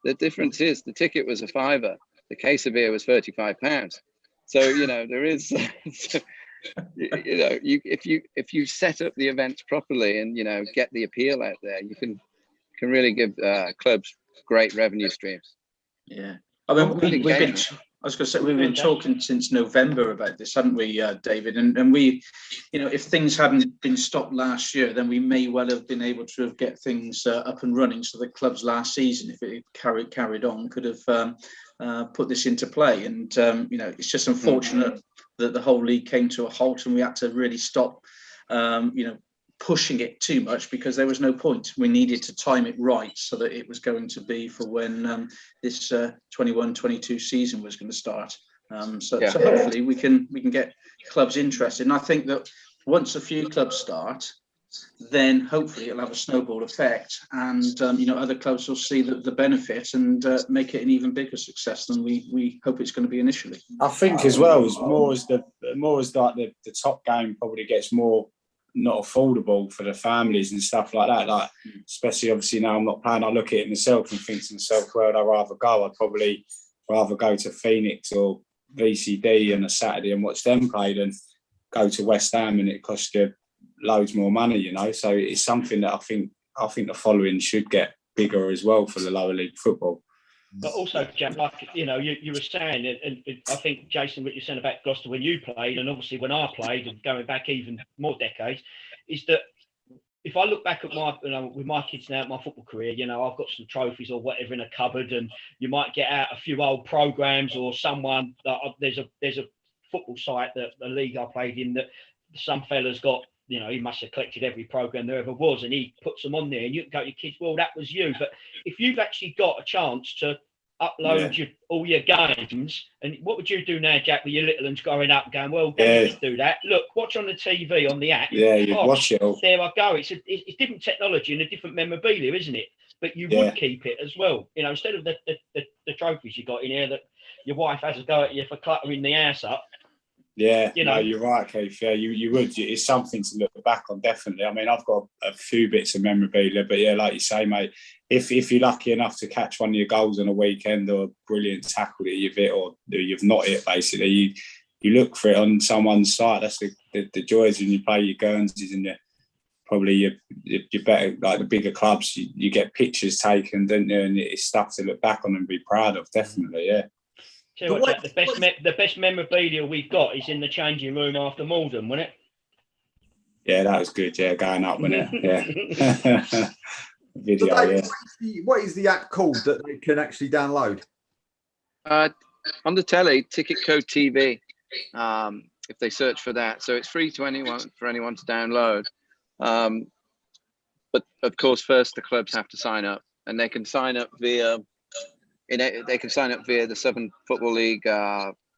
The difference is the ticket was a £5. The case of beer was £35. So, there is, if you set up the events properly and, get the appeal out there, you can really give clubs great revenue streams. Yeah. I mean, we've been talking since November about this, haven't we, David? And we, if things hadn't been stopped last year, then we may well have been able to get things up and running. So the clubs last season, if it carried on, could have put this into play. And it's just unfortunate that the whole league came to a halt, and we had to really stop, pushing it too much because there was no point. We needed to time it right so that it was going to be for when this 21-22 season was going to start. So hopefully we can get clubs interested. And I think that once a few clubs start, then hopefully it'll have a snowball effect, and other clubs will see the benefit and make it an even bigger success than we hope it's going to be initially. I think as well, as the top game probably gets more not affordable for the families and stuff like that. Like, especially obviously now I'm not playing, I look at it myself and think to myself, where would I rather go? I'd probably rather go to Phoenix or VCD on a Saturday and watch them play than go to West Ham and it costs you loads more money, So it's something that I think the following should get bigger as well for the lower league football. But also, Jack, like you were saying, and I think, Jason, what you're saying about Gloucester when you played, and obviously when I played, and going back even more decades, is that if I look back at with my kids now, my football career, I've got some trophies or whatever in a cupboard, and you might get out a few old programs or someone. There's a football site that the league I played in that some fella's got. He must have collected every program there ever was, and he puts them on there, and you can go to your kids, well, that was you. But if you've actually got a chance to upload all your games, and what would you do now, Jack, with your little ones growing up going, well, Daddy could do that. Look, watch on the TV, on the app. Yeah, you watch it all. There I go. It's different technology and a different memorabilia, isn't it? But you would keep it as well. Instead of the trophies you got in here that your wife has to go at you for cluttering the house up. Yeah, You no, know, you're right, Keith. Yeah, you would. It's something to look back on, definitely. I mean, I've got a few bits of memorabilia, but yeah, like you say, mate, if you're lucky enough to catch one of your goals on a weekend or a brilliant tackle that you've hit or you've not hit, basically, you look for it on someone's site. That's the joys when you play your Guernseys and probably your better, like the bigger clubs, you get pictures taken, don't you? And it's stuff to look back on and be proud of, definitely, yeah. tell you what, Jack, the best memorabilia we've got is in the changing room after Malden, wasn't it? Yeah, that was good. Yeah, going up, wasn't it? Yeah. Video, So David, yeah. what is the app called that they can actually download? On the telly, Ticket Code TV. If they search for that, so it's free to anyone to download. But of course, first the clubs have to sign up, and they can sign up via the Southern Football League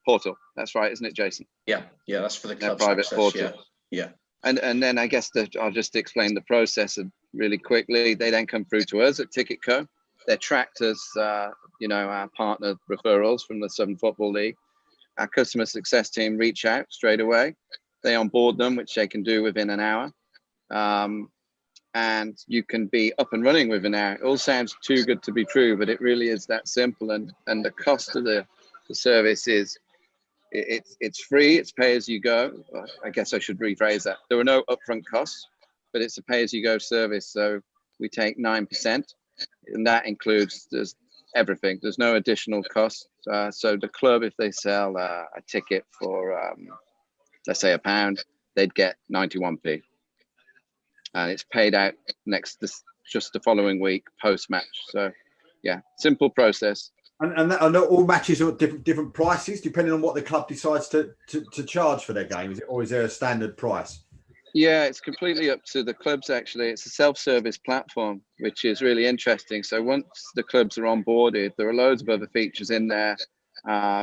portal. That's right, isn't it, Jason? Yeah, that's for the Their club's private access, portal. Yeah. And then I guess I'll just explain the process really quickly. They then come through to us at TicketCo. They're tracked as our partner referrals from the Southern Football League. Our customer success team reach out straight away. They onboard them, which they can do within an hour. And you can be up and running within an hour. It all sounds too good to be true, but it really is that simple. And the cost of the service is it's free. It's pay as you go. I guess I should rephrase that. There are no upfront costs, but it's a pay as you go service. So we take 9%, and that includes everything. There's no additional cost. So the club, if they sell a ticket for let's say £1, they'd get 91p, and it's paid out just the following week post match. So yeah, simple process. And all matches are at different prices depending on what the club decides to charge for their game, or is there a standard price? Yeah, it's completely up to the clubs, actually. It's a self-service platform, which is really interesting. So once the clubs are onboarded, there are loads of other features in there,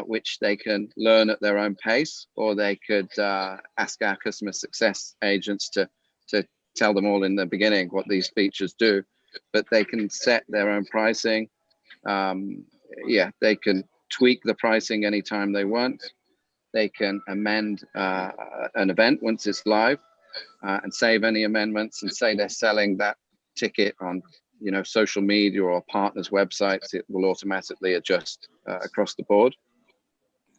which they can learn at their own pace, or they could ask our customer success agents to tell them all in the beginning what these features do. But they can set their own pricing. They can tweak the pricing anytime they want. They can amend an event once it's live, and save any amendments, and say they're selling that ticket on social media or partners' websites. It will automatically adjust across the board.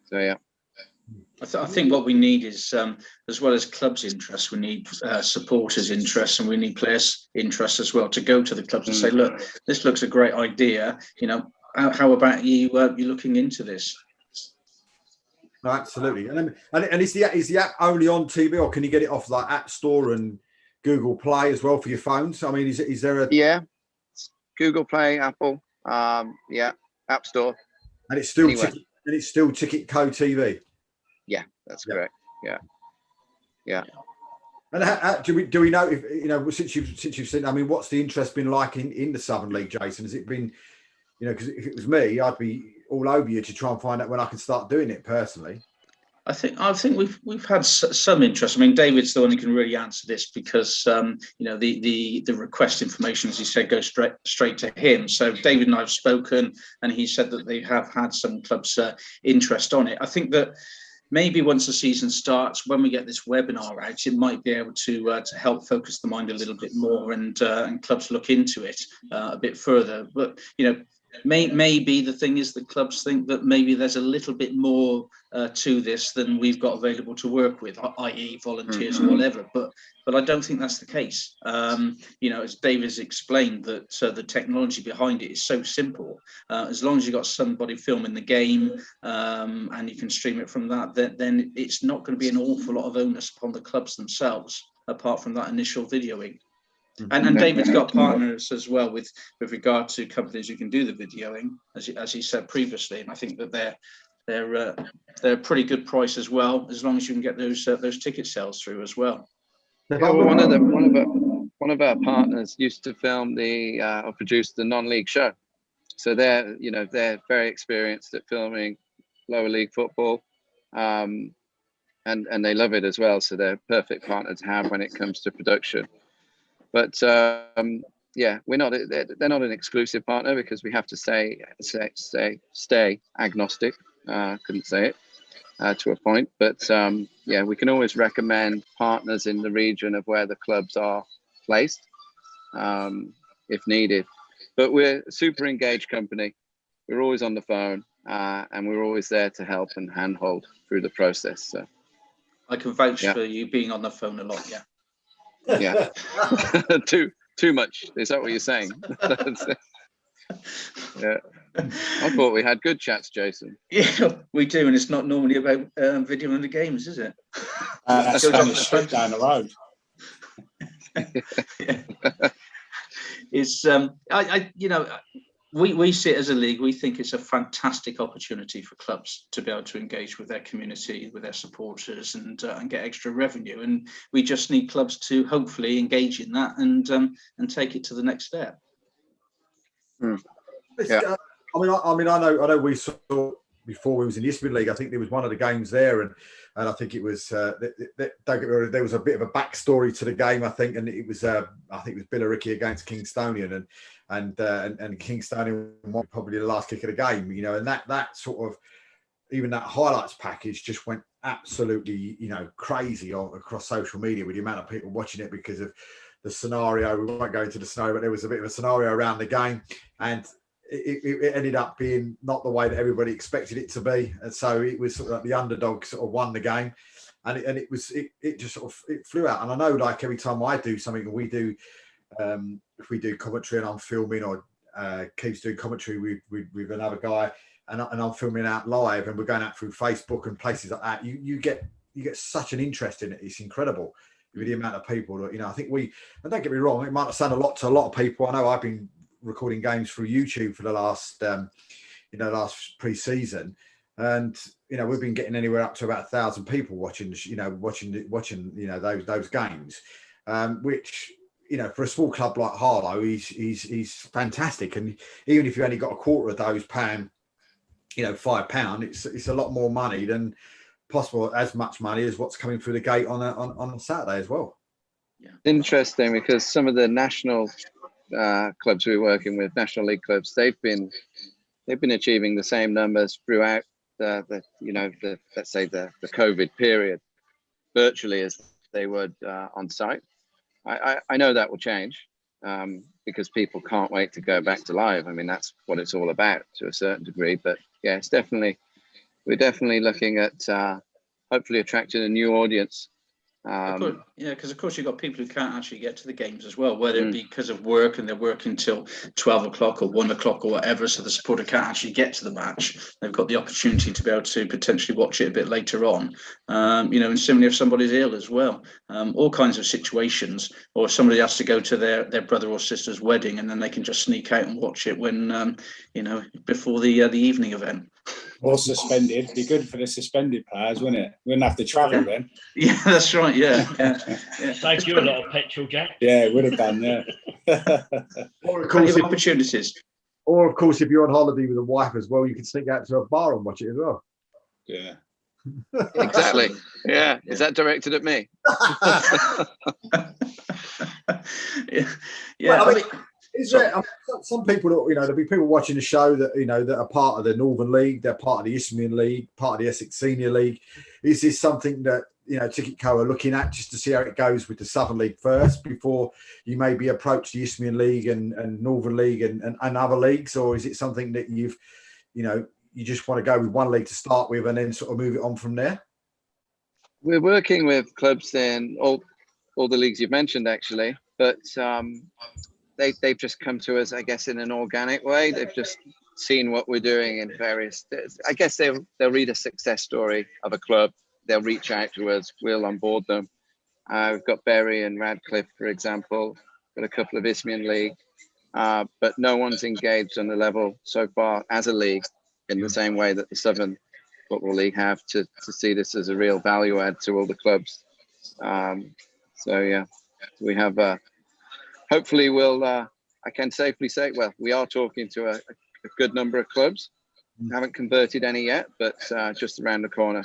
So yeah. I think what we need is, as well as clubs' interest, we need supporters' interest, and we need players' interest as well to go to the clubs and say, look, this looks a great idea. How about you looking into this? No, absolutely. And is the app only on TV, or can you get it off like App Store and Google Play as well for your phones? I mean, is there a Google Play, Apple, App Store, and it's still Ticket Code TV. Yeah, that's correct. Yeah. And how, do we know if since you've seen? I mean, what's the interest been like in the Southern League, Jason? Has it been, because if it was me, I'd be all over you to try and find out when I can start doing it personally. I think we've had some interest. I mean, David's the one who can really answer this because the request information, as he said, goes straight to him. So David and I have spoken, and he said that they have had some clubs' interest on it. I think that maybe once the season starts, when we get this webinar out, it might be able to help focus the mind a little bit more, and clubs look into it a bit further. But maybe the thing is that clubs think that maybe there's a little bit more to this than we've got available to work with, i.e. volunteers or whatever. But I don't think that's the case. As David's explained, that the technology behind it is so simple. As long as you've got somebody filming the game and you can stream it from that, then it's not going to be an awful lot of onus upon the clubs themselves, apart from that initial videoing. And David's got partners as well with regard to companies who can do the videoing, as he said previously. And I think that they're a pretty good price as well, as long as you can get those ticket sales through as well. Yeah, well, one of our partners used to film or produce the non-league show, so they're very experienced at filming lower league football, and they love it as well. So they're a perfect partner to have when it comes to production. But they're not an exclusive partner because we have to stay agnostic. Couldn't say it. to a point. But yeah, we can always recommend partners in the region of where the clubs are placed, if needed. But we're a super engaged company. We're always on the phone, and we're always there to help and handhold through the process. So I can vouch for you being on the phone a lot. Yeah. Yeah. too much. Is that what you're saying? Yeah. I thought we had good chats, Jason. Yeah, we do, and it's not normally about video in the games, is it? That's straight down the road. Yeah. It's we see it as a league. We think it's a fantastic opportunity for clubs to be able to engage with their community, with their supporters, and get extra revenue. And we just need clubs to hopefully engage in that and take it to the next step. Yeah. I know we saw before we was in the Isthmian League. I think there was one of the games there, and I think it was don't get me wrong, there was a bit of a backstory to the game. I think, and it was Billericay against Kingstonian, and Kingstonian won probably the last kick of the game. You know, and that sort of, even that highlights package just went absolutely crazy across social media with the amount of people watching it because of the scenario. We won't go into the scenario, but there was a bit of a scenario around the game, and it ended up being not the way that everybody expected it to be, and so it was sort of like the underdog sort of won the game, and it just sort of it flew out. And I know, like, every time I do something, we do if we do commentary and I'm filming, or Keith's doing commentary with another guy, and I'm filming out live, and we're going out through Facebook and places like that, you get such an interest in it. It's incredible with the amount of people that, I think and don't get me wrong, it might not sound a lot to a lot of people. I know I've been recording games through YouTube for the last pre-season, and we've been getting anywhere up to about 1,000 people watching those games, which for a small club like Harlow, he's fantastic. And even if you only got a quarter of those paying £5, it's a lot more money than possible, as much money as what's coming through the gate on a Saturday as well. Yeah. Interesting, because some of the national clubs we're working with, National League clubs, they've been achieving the same numbers throughout the let's say the COVID period, virtually as they would on site. I know that will change because people can't wait to go back to live. I mean, that's what it's all about to a certain degree. But yeah, we're definitely looking at hopefully attracting a new audience. Because of course you've got people who can't actually get to the games as well, whether it be because of work and they're working till 12 o'clock or 1 o'clock or whatever, so the supporter can't actually get to the match. They've got the opportunity to be able to potentially watch it a bit later on. And similarly, if somebody's ill as well, all kinds of situations, or somebody has to go to their brother or sister's wedding, and then they can just sneak out and watch it when before the evening event. Or suspended. It'd be good for the suspended players, wouldn't it? We wouldn't have to travel then. Yeah, that's right. Yeah. Saved you a lot of petrol, Jack. Yeah, it would have done. Yeah. Or of course, opportunities. Or of course, if you're on holiday with a wife as well, you can sneak out to a bar and watch it as well. Yeah. Exactly. Yeah. Is that directed at me? Yeah. Well, is there some people that there'll be people watching the show that that are part of the Northern League, they're part of the Isthmian League, part of the Essex Senior League. Is this something that Ticket Co are looking at, just to see how it goes with the Southern League first before you maybe approach the Isthmian League and Northern League and other leagues, or is it something that you just want to go with one league to start with and then sort of move it on from there? We're working with clubs in all the leagues you've mentioned, actually, but they've just come to us, I guess, in an organic way. They've just seen what we're doing in various. I guess they'll read a success story of a club. They'll reach out to us. We'll onboard them. We've got Bury and Radcliffe, for example. Got a couple of Isthmian League, but no one's engaged on the level so far as a league in the same way that the Southern Football League have to see this as a real value add to all the clubs. So yeah, we have. Hopefully I can safely say, well, we are talking to a good number of clubs. Haven't converted any yet, but just around the corner.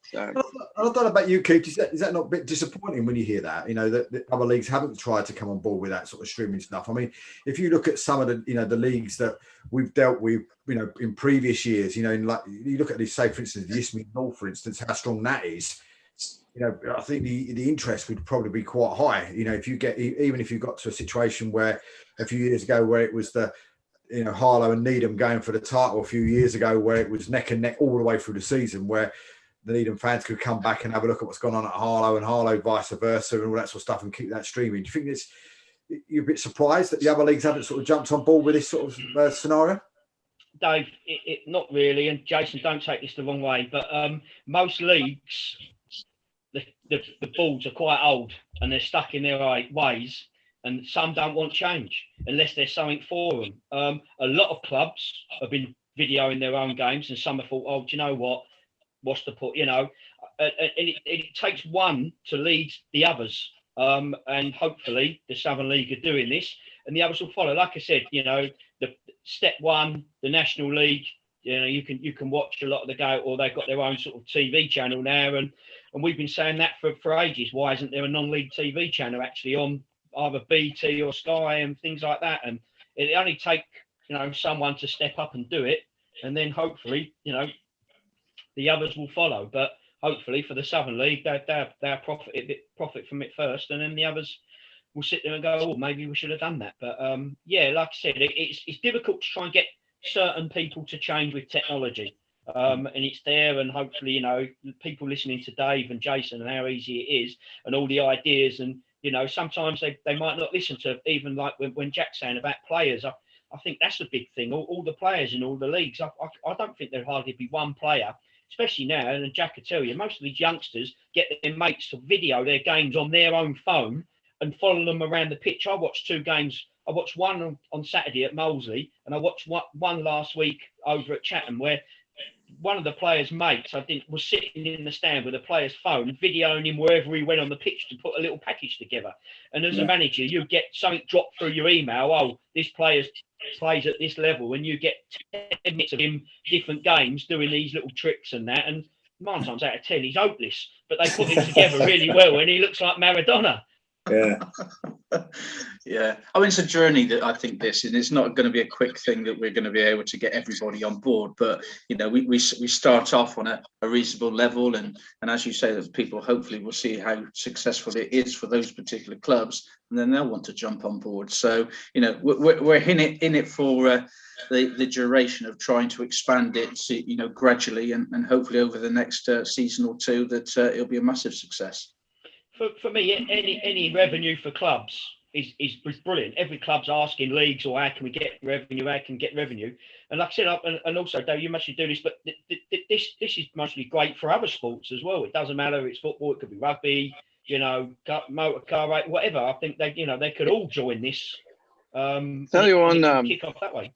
So I don't know about you, Keith. Is that not a bit disappointing when you hear that? You know, that other leagues haven't tried to come on board with that sort of streaming stuff. I mean, if you look at some of the, the leagues that we've dealt with, in previous years, like you look at these, say, for instance, the Isthmian North, for instance, how strong that is. I think the interest would probably be quite high. If you get, even if you got to a situation where a few years ago where it was the, Harlow and Needham going for the title a few years ago, where it was neck and neck all the way through the season, where the Needham fans could come back and have a look at what's gone on at Harlow and Harlow vice versa and all that sort of stuff and keep that streaming. Do you think you're a bit surprised that the other leagues haven't sort of jumped on board with this sort of scenario? Dave, not really. And Jason, don't take this the wrong way, but most leagues, the boards are quite old and they're stuck in their ways, and some don't want change unless there's something for them. A lot of clubs have been videoing their own games, and some have thought, oh, do you know what? What's the point? And it takes one to lead the others. And hopefully the Southern League are doing this, and the others will follow. Like I said, the step one, the National League, you can watch a lot of the game, or they've got their own sort of TV channel now, and we've been saying that for ages. Why isn't there a non-league TV channel actually on either BT or Sky and things like that? And it only take someone to step up and do it, and then hopefully the others will follow. But hopefully for the Southern League, they'll profit from it first, and then the others will sit there and go, oh, maybe we should have done that. But like I said, it's difficult to try and get certain people to change with technology. And it's there, and hopefully, people listening to Dave and Jason and how easy it is and all the ideas, and sometimes they might not listen to, even like when Jack's saying about players. I think that's a big thing. All the players in all the leagues, I don't think there'll hardly be one player, especially now, and Jack will tell you, most of these youngsters get their mates to video their games on their own phone and follow them around the pitch. I watched 2 games. I watched one on Saturday at Molesley, and I watched one last week over at Chatham, where one of the players' mates, was sitting in the stand with a player's phone, videoing him wherever he went on the pitch to put a little package together. And as a manager, you get something dropped through your email. Oh, this player plays at this level, and you get 10 minutes of him different games doing these little tricks and that. And 9 times out of 10, he's hopeless, but they put him together really well, and he looks like Maradona. Yeah. Yeah, I mean, it's a journey that I think and it's not going to be a quick thing that we're going to be able to get everybody on board, but we start off on a reasonable level, and as you say, that people hopefully will see how successful it is for those particular clubs, and then they'll want to jump on board. So we're in it for the duration of trying to expand it, gradually, and hopefully over the next season or two that it'll be a massive success. For me, any revenue for clubs is brilliant. Every club's asking leagues, or how can we get revenue? How can we get revenue? And like I said, and also, Dave, you must do this, but this is mostly great for other sports as well. It doesn't matter if it's football, it could be rugby, motor car, whatever. I think they could all join this. Tell you one, kick off that way.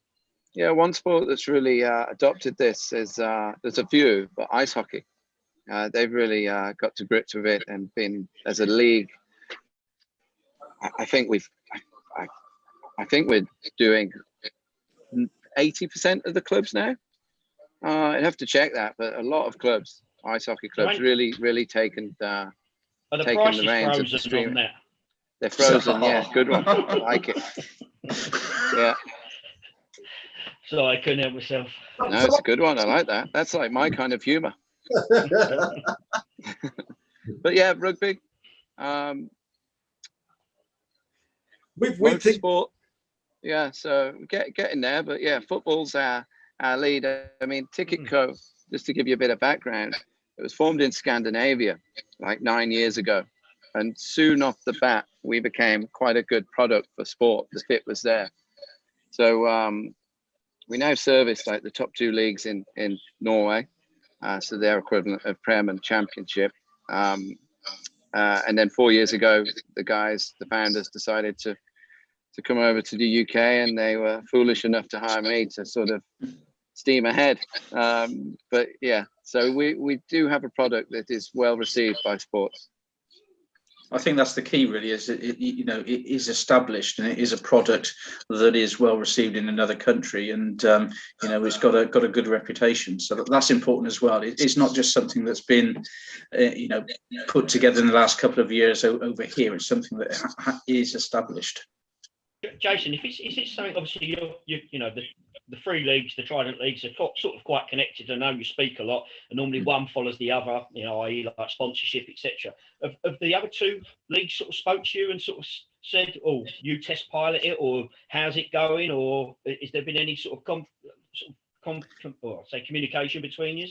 Yeah, one sport that's really adopted this is there's a few, but ice hockey. They've really got to grips with it and been, as a league, I think we're doing 80% of the clubs now. I'd have to check that, but a lot of clubs, ice hockey clubs, really taken the reins of the stream. They're frozen, yeah, good one. I like it. Yeah. So I couldn't help myself. No, it's a good one. I like that. That's like my kind of humour. But yeah, rugby. We think, sport. Yeah, so getting there, but yeah, football's our lead. I mean, Ticket Co, just to give you a bit of background, it was formed in Scandinavia like 9 years ago, and soon off the bat, we became quite a good product for sport. The fit was there. So we now service like the top 2 leagues in Norway, so their equivalent of Prem and Championship. And then 4 years ago, the founders decided to come over to the UK, and they were foolish enough to hire me to sort of steam ahead. But yeah, so we do have a product that is well received by sports. I think that's the key, really, is it is established and it is a product that is well received in another country, and it's got a good reputation. So that's important as well. It's not just something that's been put together in the last couple of years over here. It's something that is established. Jason, is it something? Obviously, the three leagues, the Trident leagues, are sort of quite connected. I know you speak a lot, and normally one follows the other. I.e., like sponsorship, etc. Have the other two leagues sort of spoke to you and sort of said, "Oh, you test pilot it," or "How's it going?" Or has there been any sort of communication between you?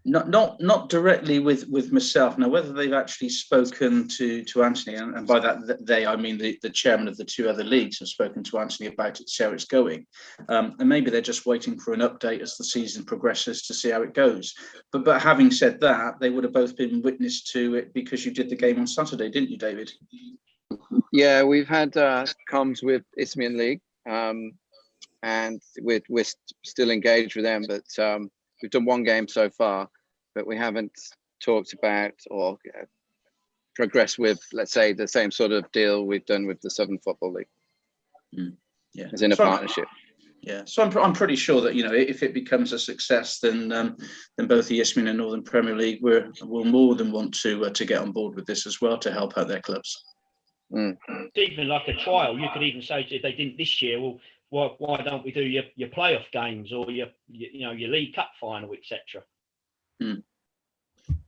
Not directly with myself. Now, whether they've actually spoken to Anthony, and by that I mean the chairman of the two other leagues have spoken to Anthony about it, to see how it's going, and maybe they're just waiting for an update as the season progresses to see how it goes. But having said that, they would have both been witness to it because you did the game on Saturday, didn't you, David? Yeah, we've had comms with Isthmian League, and we're still engaged with them, but we've done one game so far, but we haven't talked about or progressed with, let's say, the same sort of deal we've done with the Southern Football League. Yeah, as in a partnership. Yeah, so I'm pretty sure that if it becomes a success, then both the Isthmian and Northern Premier League will more than want to get on board with this as well to help out their clubs. Even like a trial, you could even say if they didn't this year, well, why don't we do your playoff games or your League Cup final, etc.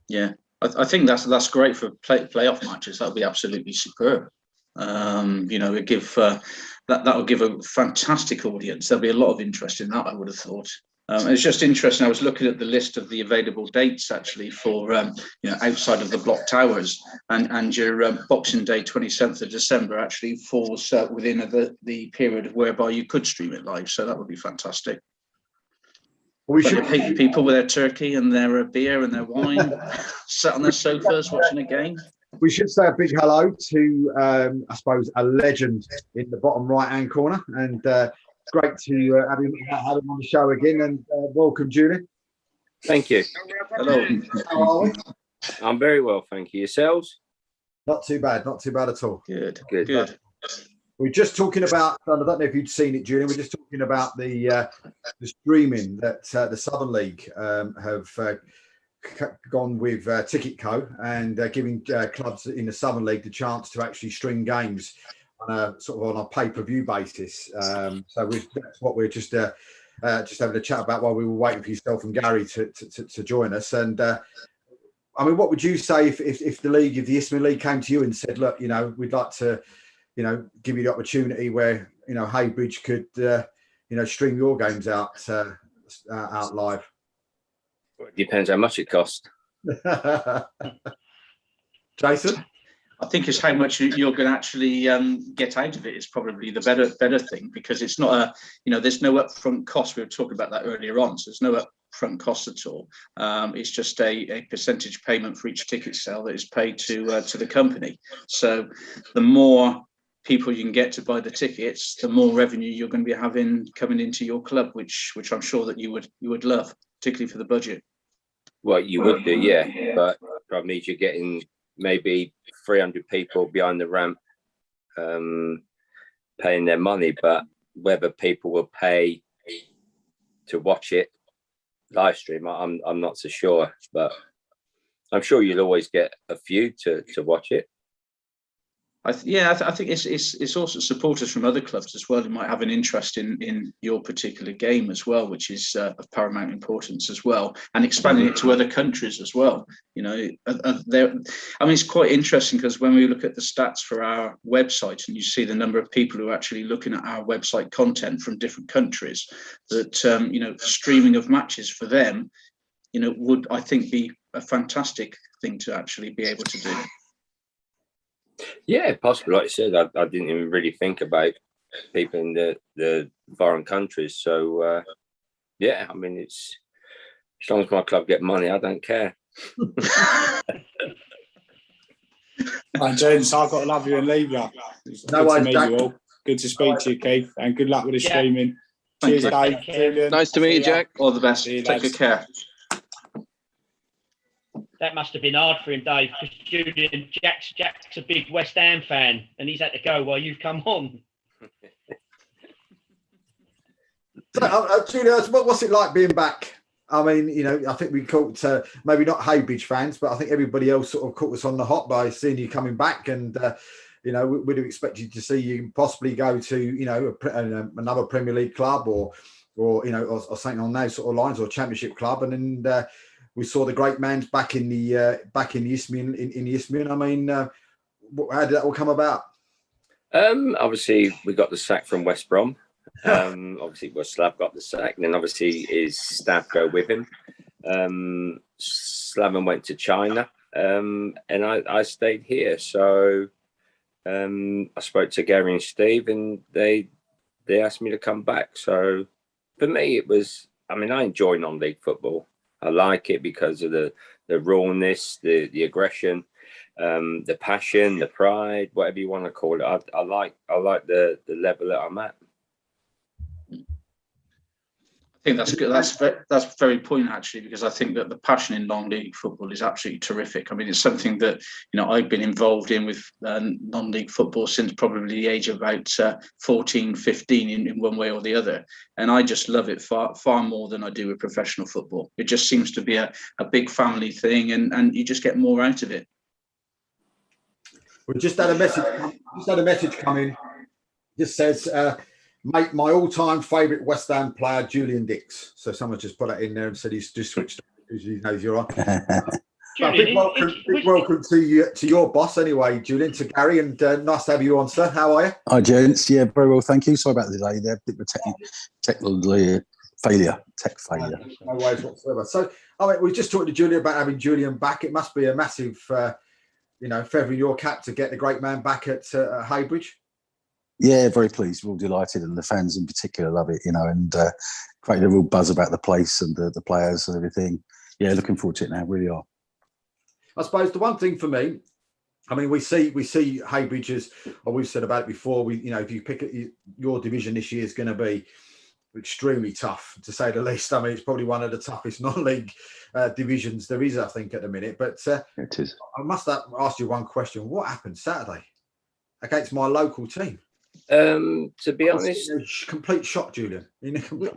Yeah, I think that's great for playoff matches. That'll be absolutely superb. It give that will give a fantastic audience. There'll be a lot of interest in that, I would have thought. It's just interesting. I was looking at the list of the available dates actually for outside of the block towers, and your Boxing Day 27th of December actually falls within the period whereby you could stream it live. So that would be fantastic. We should pay people with their turkey and their beer and their wine, sat on their sofas watching a game. We should say a big hello to, I suppose, a legend in the bottom right-hand corner, and great to have him on the show again. And welcome, Julian. Thank you. Hello. How are we? I'm very well, thank you. Yourselves? Not too bad at all. Good. We're just talking about, I don't know if you'd seen it, Julian, we're just talking about the streaming that the Southern League have gone with Ticket Co. and giving clubs in the Southern League the chance to actually stream games on a pay-per-view basis. So that's what we're just having a chat about while we were waiting for yourself and Gary to join us. And I mean, what would you say if the Isthmian League came to you and said, look, we'd like to give you the opportunity where Heybridge could stream your games out live? It depends how much it costs. Jason? I think it's how much you're going to actually get out of it is probably the better thing, because it's not there's no upfront cost. We were talking about that earlier on. So there's no upfront cost at all. It's just a percentage payment for each ticket sale that is paid to the company. So the more people you can get to buy the tickets, the more revenue you're going to be having coming into your club, which I'm sure that you would love, particularly for the budget. Well, you would do, yeah. But the problem is you're getting maybe 300 people behind the ramp paying their money, but whether people will pay to watch it live stream, I'm not so sure. But I'm sure you'll always get a few to watch it. I think it's also supporters from other clubs as well who might have an interest in your particular game as well, which is of paramount importance as well, and expanding it to other countries as well. It's quite interesting because when we look at the stats for our website and you see the number of people who are actually looking at our website content from different countries, that streaming of matches for them, would, I think, be a fantastic thing to actually be able to do. Yeah, possibly. Like I said, I didn't even really think about people in the foreign countries. So, it's as long as my club get money, I don't care. Right, gents, I've got to love you and leave you. No worries, Good to meet you all. Good to speak to you, Keith, and good luck with the streaming. Cheers, Dave. Julian. Nice to meet you, Jack. All the best. See you, Take good care. that must have been hard for him, Dave, because Julian, Jack's a big West Ham fan, and he's had to go while you've come on. So, Julian, what's it like being back? I mean, I think we caught maybe not Haybridge fans, but I think everybody else sort of caught us on the hop by seeing you coming back, and we'd have expected to see you possibly go to another Premier League club or something on those sort of lines, or Championship club, and then we saw the great man's back in the Isthmian in the Isthmian. I mean, how did that all come about? Obviously, we got the sack from West Brom. Obviously, Slav got the sack, and then obviously his staff go with him. Slaven went to China, and I stayed here. So I spoke to Gary and Steve, and they asked me to come back. So for me, it was. I mean, I enjoy non-league football. I like it because of the rawness, the aggression, the passion, the pride, whatever you want to call it. I like the level that I'm at. I think that's good. That's very point, actually, because I think that the passion in non-league football is absolutely terrific. I mean, it's something that I've been involved in with non-league football since probably the age of about 14, 15 in one way or the other, and I just love it far more than I do with professional football. It just seems to be a big family thing, and you just get more out of it. We just had a message come in. Just says. Mate, my all-time favourite West Ham player, Julian Dix. So someone just put that in there and said he's just switched because he knows you're on. Big welcome to your boss anyway, Julian, to Gary, and nice to have you on, sir. How are you? Hi, gents. Yeah, very well, thank you. Sorry about the delay there. Bit of a tech failure. No worries whatsoever. So, I mean, we just talked to Julian about having Julian back. It must be a massive, feather in your cap to get the great man back at Haybridge. Yeah, very pleased. We're all delighted, and the fans in particular love it, and created a real buzz about the place and the players and everything. Yeah, looking forward to it now, really are. I suppose the one thing for me, I mean, we see Haybridge as, or we've said about it before, if you pick your division this year is going to be extremely tough, to say the least. I mean, it's probably one of the toughest non-league divisions there is, I think, at the minute. But it is. I must ask you one question. What happened Saturday against my local team? To be honest, complete shock, Julian.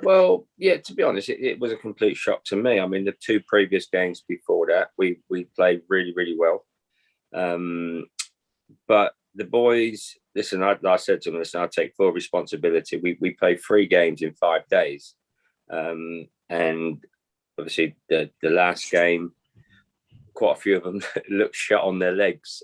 Well, yeah, to be honest, it was a complete shock to me. I mean, the two previous games before that, we played really, really well. But the boys, listen, I said to them, listen, I take full responsibility. We played 3 games in 5 days. And obviously the last game, quite a few of them looked shut on their legs.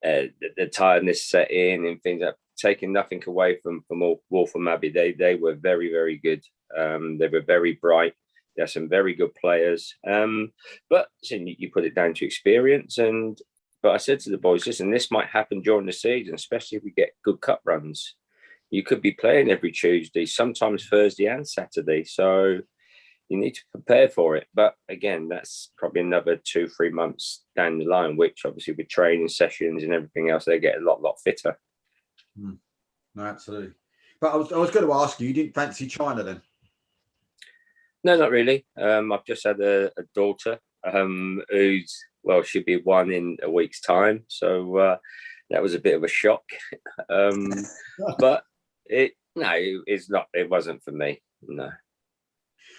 The tiredness set in and things like taking nothing away from Waltham Abbey. They were very, very good. They were very bright. They had some very good players. But you put it down to experience. But I said to the boys, listen, this might happen during the season, especially if we get good cup runs. You could be playing every Tuesday, sometimes Thursday and Saturday. So you need to prepare for it. But again, that's probably another 2-3 months down the line, which obviously with training sessions and everything else, they get a lot fitter. No, absolutely. But I was going to ask you didn't fancy China then? No, not really. I've just had a daughter who's, well, she'll be 1 in a week's time. So that was a bit of a shock. But it wasn't for me. No.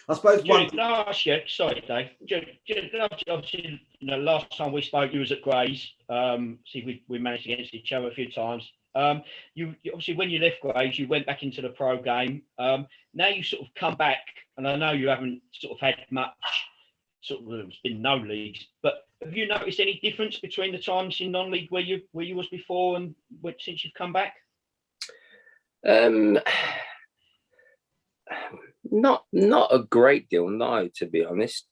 I suppose sorry, Dave. Obviously, last time we spoke, you was at Grays. See, we managed against each other a few times. You obviously, when you left Grays, you went back into the pro game. Now you sort of come back, and I know you haven't sort of had much. There's been no leagues, but have you noticed any difference between the times in non-league where you was before and since you've come back? Not a great deal, no, to be honest.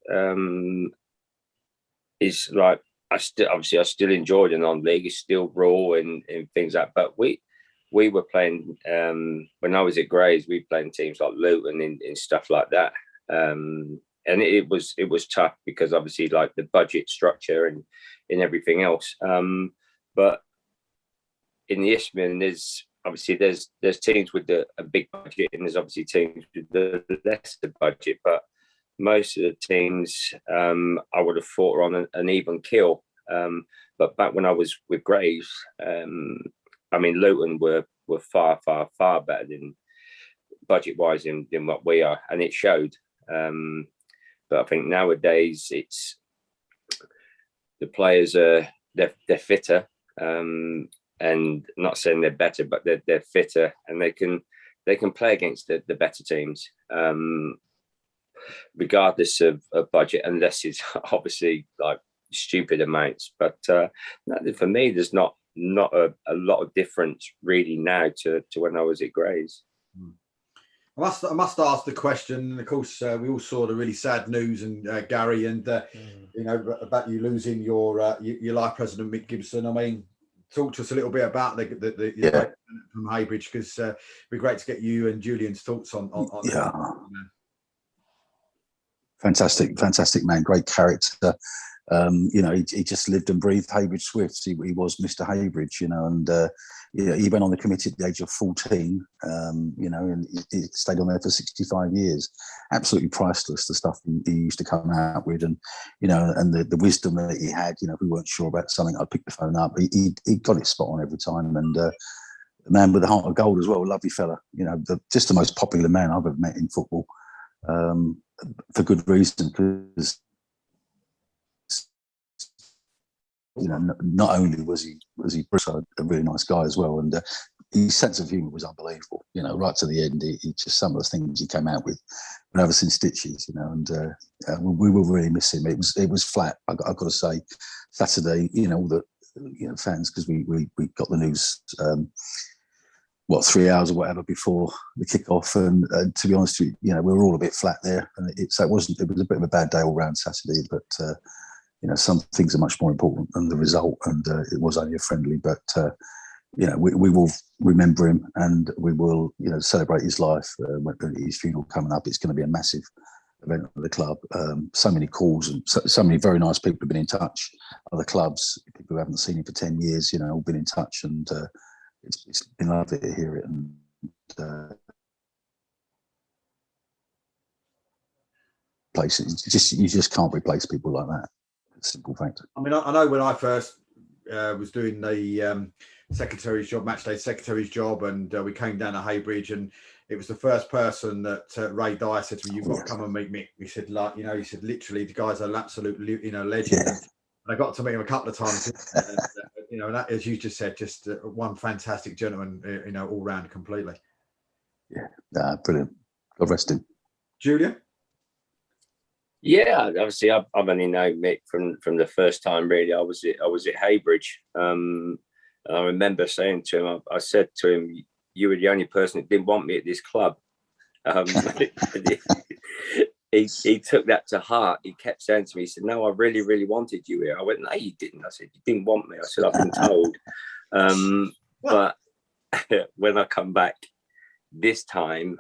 It's like I still enjoy the non-league. It's still raw and things like that. But we were playing when I was at Grays, we playing teams like Luton and stuff like that. And it was tough because obviously like the budget structure and everything else. But in the Isthmian, there's teams with a big budget and there's obviously teams with the lesser budget. But most of the teams I would have thought were on an even keel. But back when I was with Graves, I mean, Luton were far, far, far better than budget-wise than what we are, and it showed. But I think nowadays it's the players they're fitter, and not saying they're better, but they're fitter, and they can play against the better teams, regardless of budget, unless it's obviously like stupid amounts. But for me, there's not a lot of difference really now to when I was at Grays. I must ask the question, and of course we all saw the really sad news, and Gary, and you know, about you losing your life president, Mick Gibson. I mean, talk to us a little bit about the from Heybridge, because it'd be great to get you and Julian's thoughts on yeah. Fantastic man, great character. You know, he just lived and breathed Heybridge Swifts. He was Mr. Heybridge, you know, and he went on the committee at the age of 14, you know, and he stayed on there for 65 years. Absolutely priceless, the stuff he used to come out with, and, you know, and the wisdom that he had. You know, if we weren't sure about something, I'd pick the phone up. He got it spot on every time, and a man with a heart of gold as well, a lovely fella. You know, just the most popular man I've ever met in football, for good reason, because, you know, not only was he a really nice guy as well, and his sense of humour was unbelievable. You know, right to the end, he just, some of the things he came out with when I was in stitches. You know, and we will really miss him. It was flat. I've got to say, Saturday. You know, all the fans, because we got the news 3 hours or whatever before the kick-off, and to be honest with you, you know, we were all a bit flat there, and it was a bit of a bad day all round Saturday, but. You know, some things are much more important than the result, and it was only a friendly. But you know, we will remember him, and we will, you know, celebrate his life. When his funeral coming up, it's going to be a massive event at the club. So many calls, and so many very nice people have been in touch. Other clubs, people who haven't seen him for 10 years, you know, all been in touch, and it's been lovely to hear it. And places, you just can't replace people like that. Simple fact. I mean, I know when I first was doing the secretary's job, matchday secretary's job, and we came down to Heybridge, and it was the first person that Ray Dyer said to me, "You've got to come and meet Mick." He said, like, you know, he said, literally, the guy's an absolute, you know, legend. Yeah. And I got to meet him a couple of times, and, you know, and that, as you just said, just one fantastic gentleman, you know, all round completely. Yeah, brilliant. God rest him. Julia? Yeah, obviously, I've only known Mick from the first time. Really, I was at Heybridge, and I remember saying to him, I said to him, "You were the only person that didn't want me at this club." He took that to heart. He kept saying to me, he said, "No, I really, really wanted you here." I went, "No, you didn't." I said, "You didn't want me." I said, "I've been told." But when I come back this time,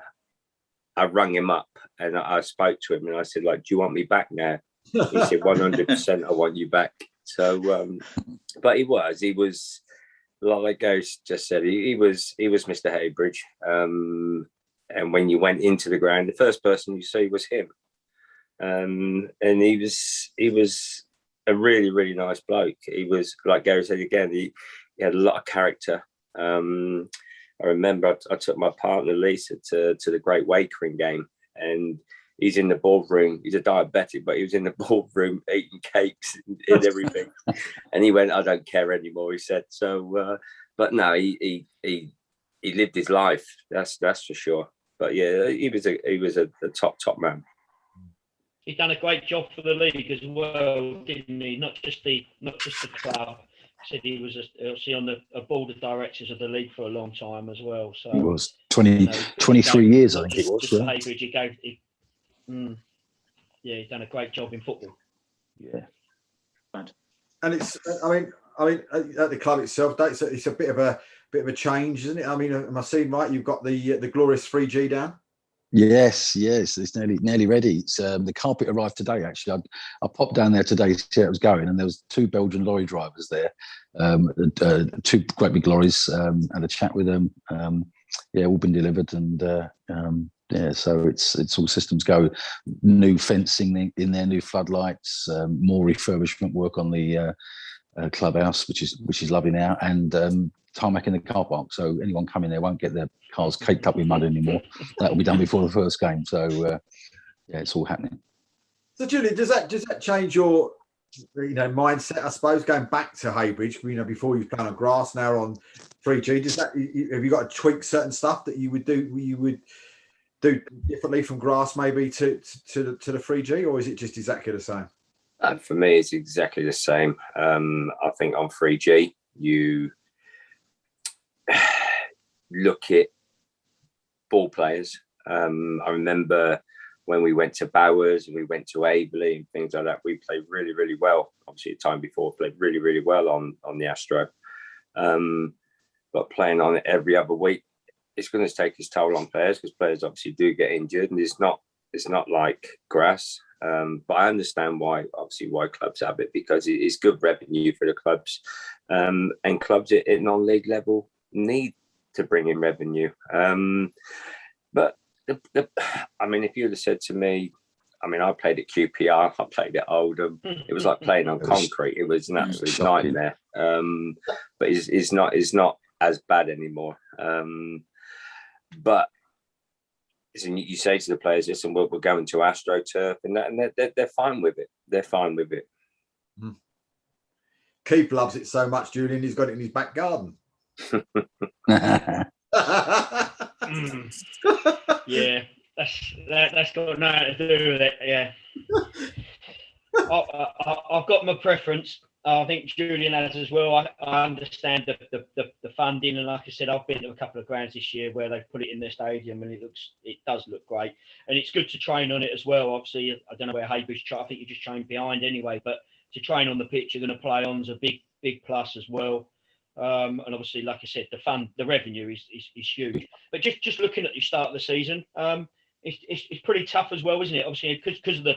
I rang him up and I spoke to him, and I said, like, "Do you want me back now?" He said, 100%, I want you back. So, but he was, like Ghost just said, he was Mr. Heybridge. And when you went into the ground, the first person you see was him. And he was a really, really nice bloke. He was, like Gary said again, he had a lot of character. I remember I took my partner Lisa to the Great Wakering game, and he's in the boardroom. He's a diabetic, but he was in the boardroom eating cakes and everything. And he went, "I don't care anymore," he said. So, but no, he lived his life. That's for sure. But yeah, he was a top man. He's done a great job for the league as well, didn't he? Not just the club. Said he was obviously on the board of directors of the league for a long time as well. So he was 23 years, I think it was. Just for Heybridge, he's done a great job in football. Yeah, and it's, I mean, at the club itself, it's a bit of a change, isn't it? I mean, am I seeing right? You've got the glorious 3G down. Yes, it's nearly ready. It's the carpet arrived today. Actually, I popped down there today to see how it was going, and there was 2 Belgian lorry drivers there, 2 great big lorries. Had a chat with them. All been delivered, and Yeah, so it's all systems go. New fencing in there, new floodlights, more refurbishment work on the clubhouse, which is lovely now, and tarmac in the car park. So anyone coming there won't get their cars caked up with mud anymore. That will be done before the first game. So yeah, it's all happening. So Julian, does that change your mindset? I suppose going back to Haybridge, before you played on grass, now on 3G. Does that have you got to tweak certain stuff that you would do differently from grass maybe to the 3G, or is it just exactly the same? For me, it's exactly the same. I think on 3G, you look at ball players. I remember when we went to Bowers and we went to Averley and things like that, we played really, really well. Obviously, the time before, played really, really well on the Astro. But playing on it every other week, it's going to take its toll on players, because players obviously do get injured, and it's not like grass. But I understand why clubs have it, because it is good revenue for the clubs, and clubs at non-league level need to bring in revenue. But if you would have said to me, I played at QPR, I played at Oldham. It was like playing on concrete. It was an absolute nightmare. But it's not as bad anymore. But you say to the players, listen, we're going to AstroTurf, and they're fine with it. They're fine with it. Keith loves it so much, Julian, he's got it in his back garden. Yeah, that's got nothing to do with it. Yeah, I've got my preference. I think Julian has as well. I understand the funding, and like I said, I've been to a couple of grounds this year where they've put it in their stadium, and it does look great, and it's good to train on it as well. Obviously, I don't know where Haybridge. I think you just train behind anyway, but to train on the pitch you're going to play on is a big plus as well. And obviously, like I said, the revenue is huge. But just looking at the start of the season, it's pretty tough as well, isn't it? Obviously, because of the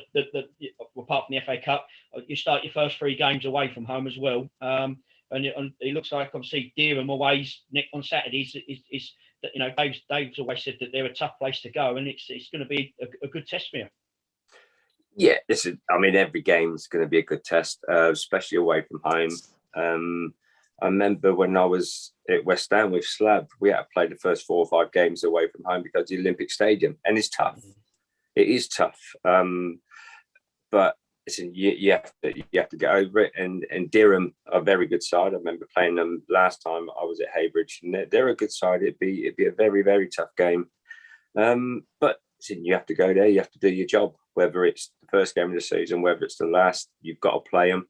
apart from the FA Cup, you start your first 3 games away from home as well. And it looks like obviously Dereham away on Saturdays is Dave's always said that they're a tough place to go, and it's going to be a good test for you. Yeah, every game's going to be a good test, especially away from home. I remember when I was at West Ham with Slav, we had to play the first 4 or 5 games away from home because of the Olympic Stadium, and it's tough. It is tough, but listen, you have to get over it. And Dereham are a very good side. I remember playing them last time I was at Haybridge, and they're a good side. It'd be a very, very tough game. But listen, you have to go there. You have to do your job, whether it's the first game of the season, whether it's the last. You've got to play them.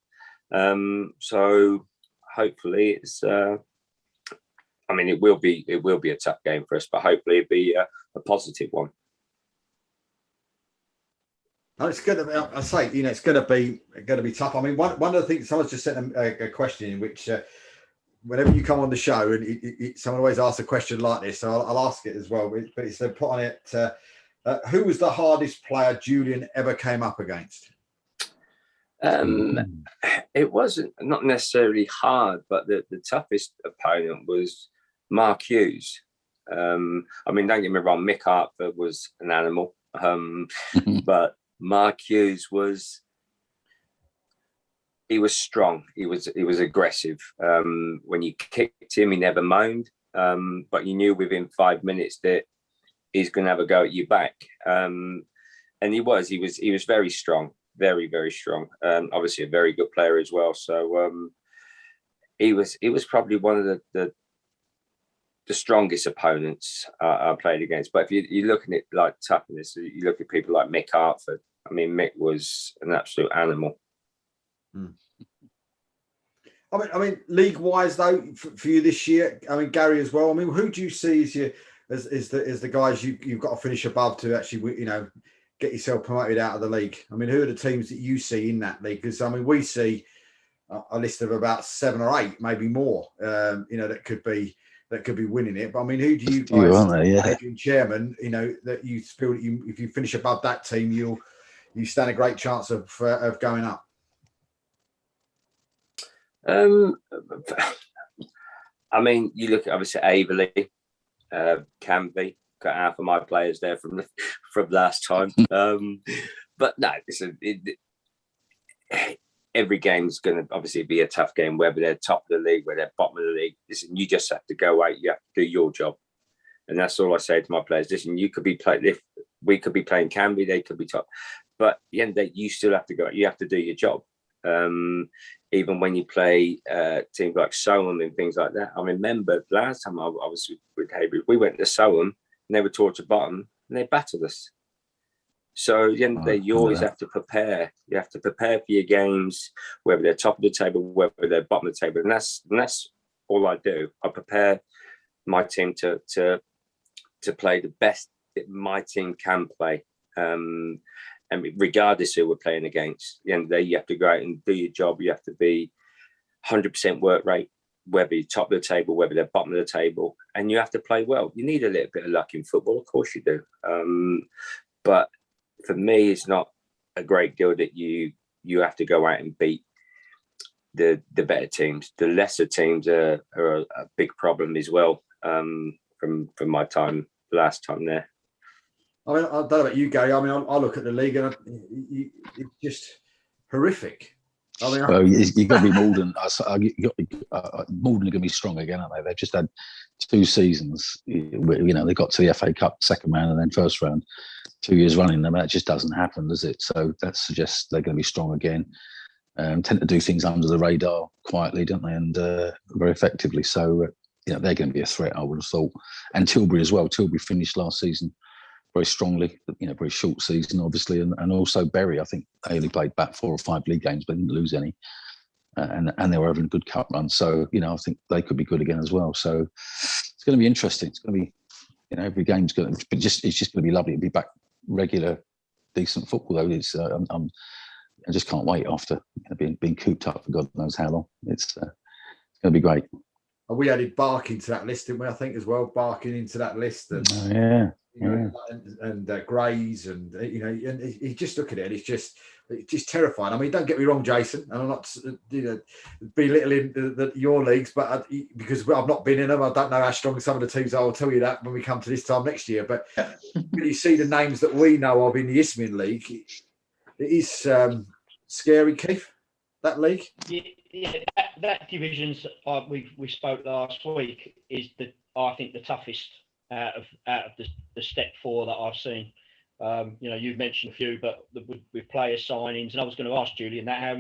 So hopefully it's. It will be a tough game for us, but hopefully it'll be a positive one. It's going to be. I say, it's going to be tough. One of the things, someone's just sent a question in which, whenever you come on the show, and someone always asks a question like this, so I'll ask it as well. But it's put on it. Who was the hardest player Julian ever came up against? It wasn't not necessarily hard, but the toughest opponent was Mark Hughes. Don't get me wrong, Mick Hartford was an animal, but Mark Hughes was strong. He was aggressive. When you kicked him, he never moaned, but you knew within 5 minutes that he's going to have a go at you back. And he was very strong. Very, very strong. Obviously a very good player as well. So he was probably one of the strongest opponents I played against. But if you're looking at like toughness, you look at people like Mick Hartford. Mick was an absolute animal. League wise though, for you this year, Gary as well. Who do you see as the guys you've got to finish above to actually, get yourself promoted out of the league? Who are the teams that you see in that league? Because we see a list of about 7 or 8, maybe more. That could be winning it. But who do you guys, chairman, that you feel that if you finish above that team, you stand a great chance of going up? You look at obviously Averley, Canby. cut half of my players there from last time. But no, listen, every game's going to obviously be a tough game, whether they're top of the league, whether they're bottom of the league. Listen, you just have to go out. You have to do your job. And that's all I say to my players. Listen, you could be playing, if we could be playing Canby, they could be top. But at the end of the day, you still have to go out. You have to do your job. Even when you play teams like Soham and things like that. I remember last time I was with Hayward, we went to Soham and they were towards the bottom and they battered us. So at the end of the day, you always have to prepare. You have to prepare for your games, whether they're top of the table, whether they're bottom of the table. And that's all I do. I prepare my team to play the best that my team can play. And regardless who we're playing against, at the end of the day, you have to go out and do your job. You have to be 100% work rate, whether you're top of the table, whether they're bottom of the table, and you have to play well. You need a little bit of luck in football, of course you do. But for me, it's not a great deal that you have to go out and beat the better teams. The lesser teams are a big problem as well. From my time last time there. I mean, I don't know about you, Gary. I mean, I look at the league and it's just horrific. I mean, well, you've got to be Malden. Malden are going to be strong again, aren't they? They've just had 2 seasons. They got to the FA Cup second round and then first round 2 years running. I mean, that just doesn't happen, does it? So that suggests they're going to be strong again. Tend to do things under the radar quietly, don't they? And very effectively. So, they're going to be a threat, I would have thought. And Tilbury as well. Tilbury finished last season very strongly, very short season, obviously. And also Bury, I think they only played back 4 or 5 league games, but didn't lose any. And they were having a good cup run. So, I think they could be good again as well. So it's going to be interesting. It's going to be, every game's going to, but it's just going to be lovely to be back regular, decent football, though. I just can't wait after being cooped up for God knows how long. It's going to be great. And we added Barking to that list, didn't we? I think as well, Barking into that list, and and Grays, and and you just look at it, and it's just terrifying. I mean, don't get me wrong, Jason, and I'm not belittling your leagues, but because I've not been in them, I don't know how strong some of the teams are. I'll tell you that when we come to this time next year. But when you see the names that we know of in the Isthmian League, it is scary, Keith. That league. Yeah, that division's we spoke last week is I think the toughest out of the step 4 that I've seen. You've mentioned a few, but with player signings, and I was going to ask Julian that how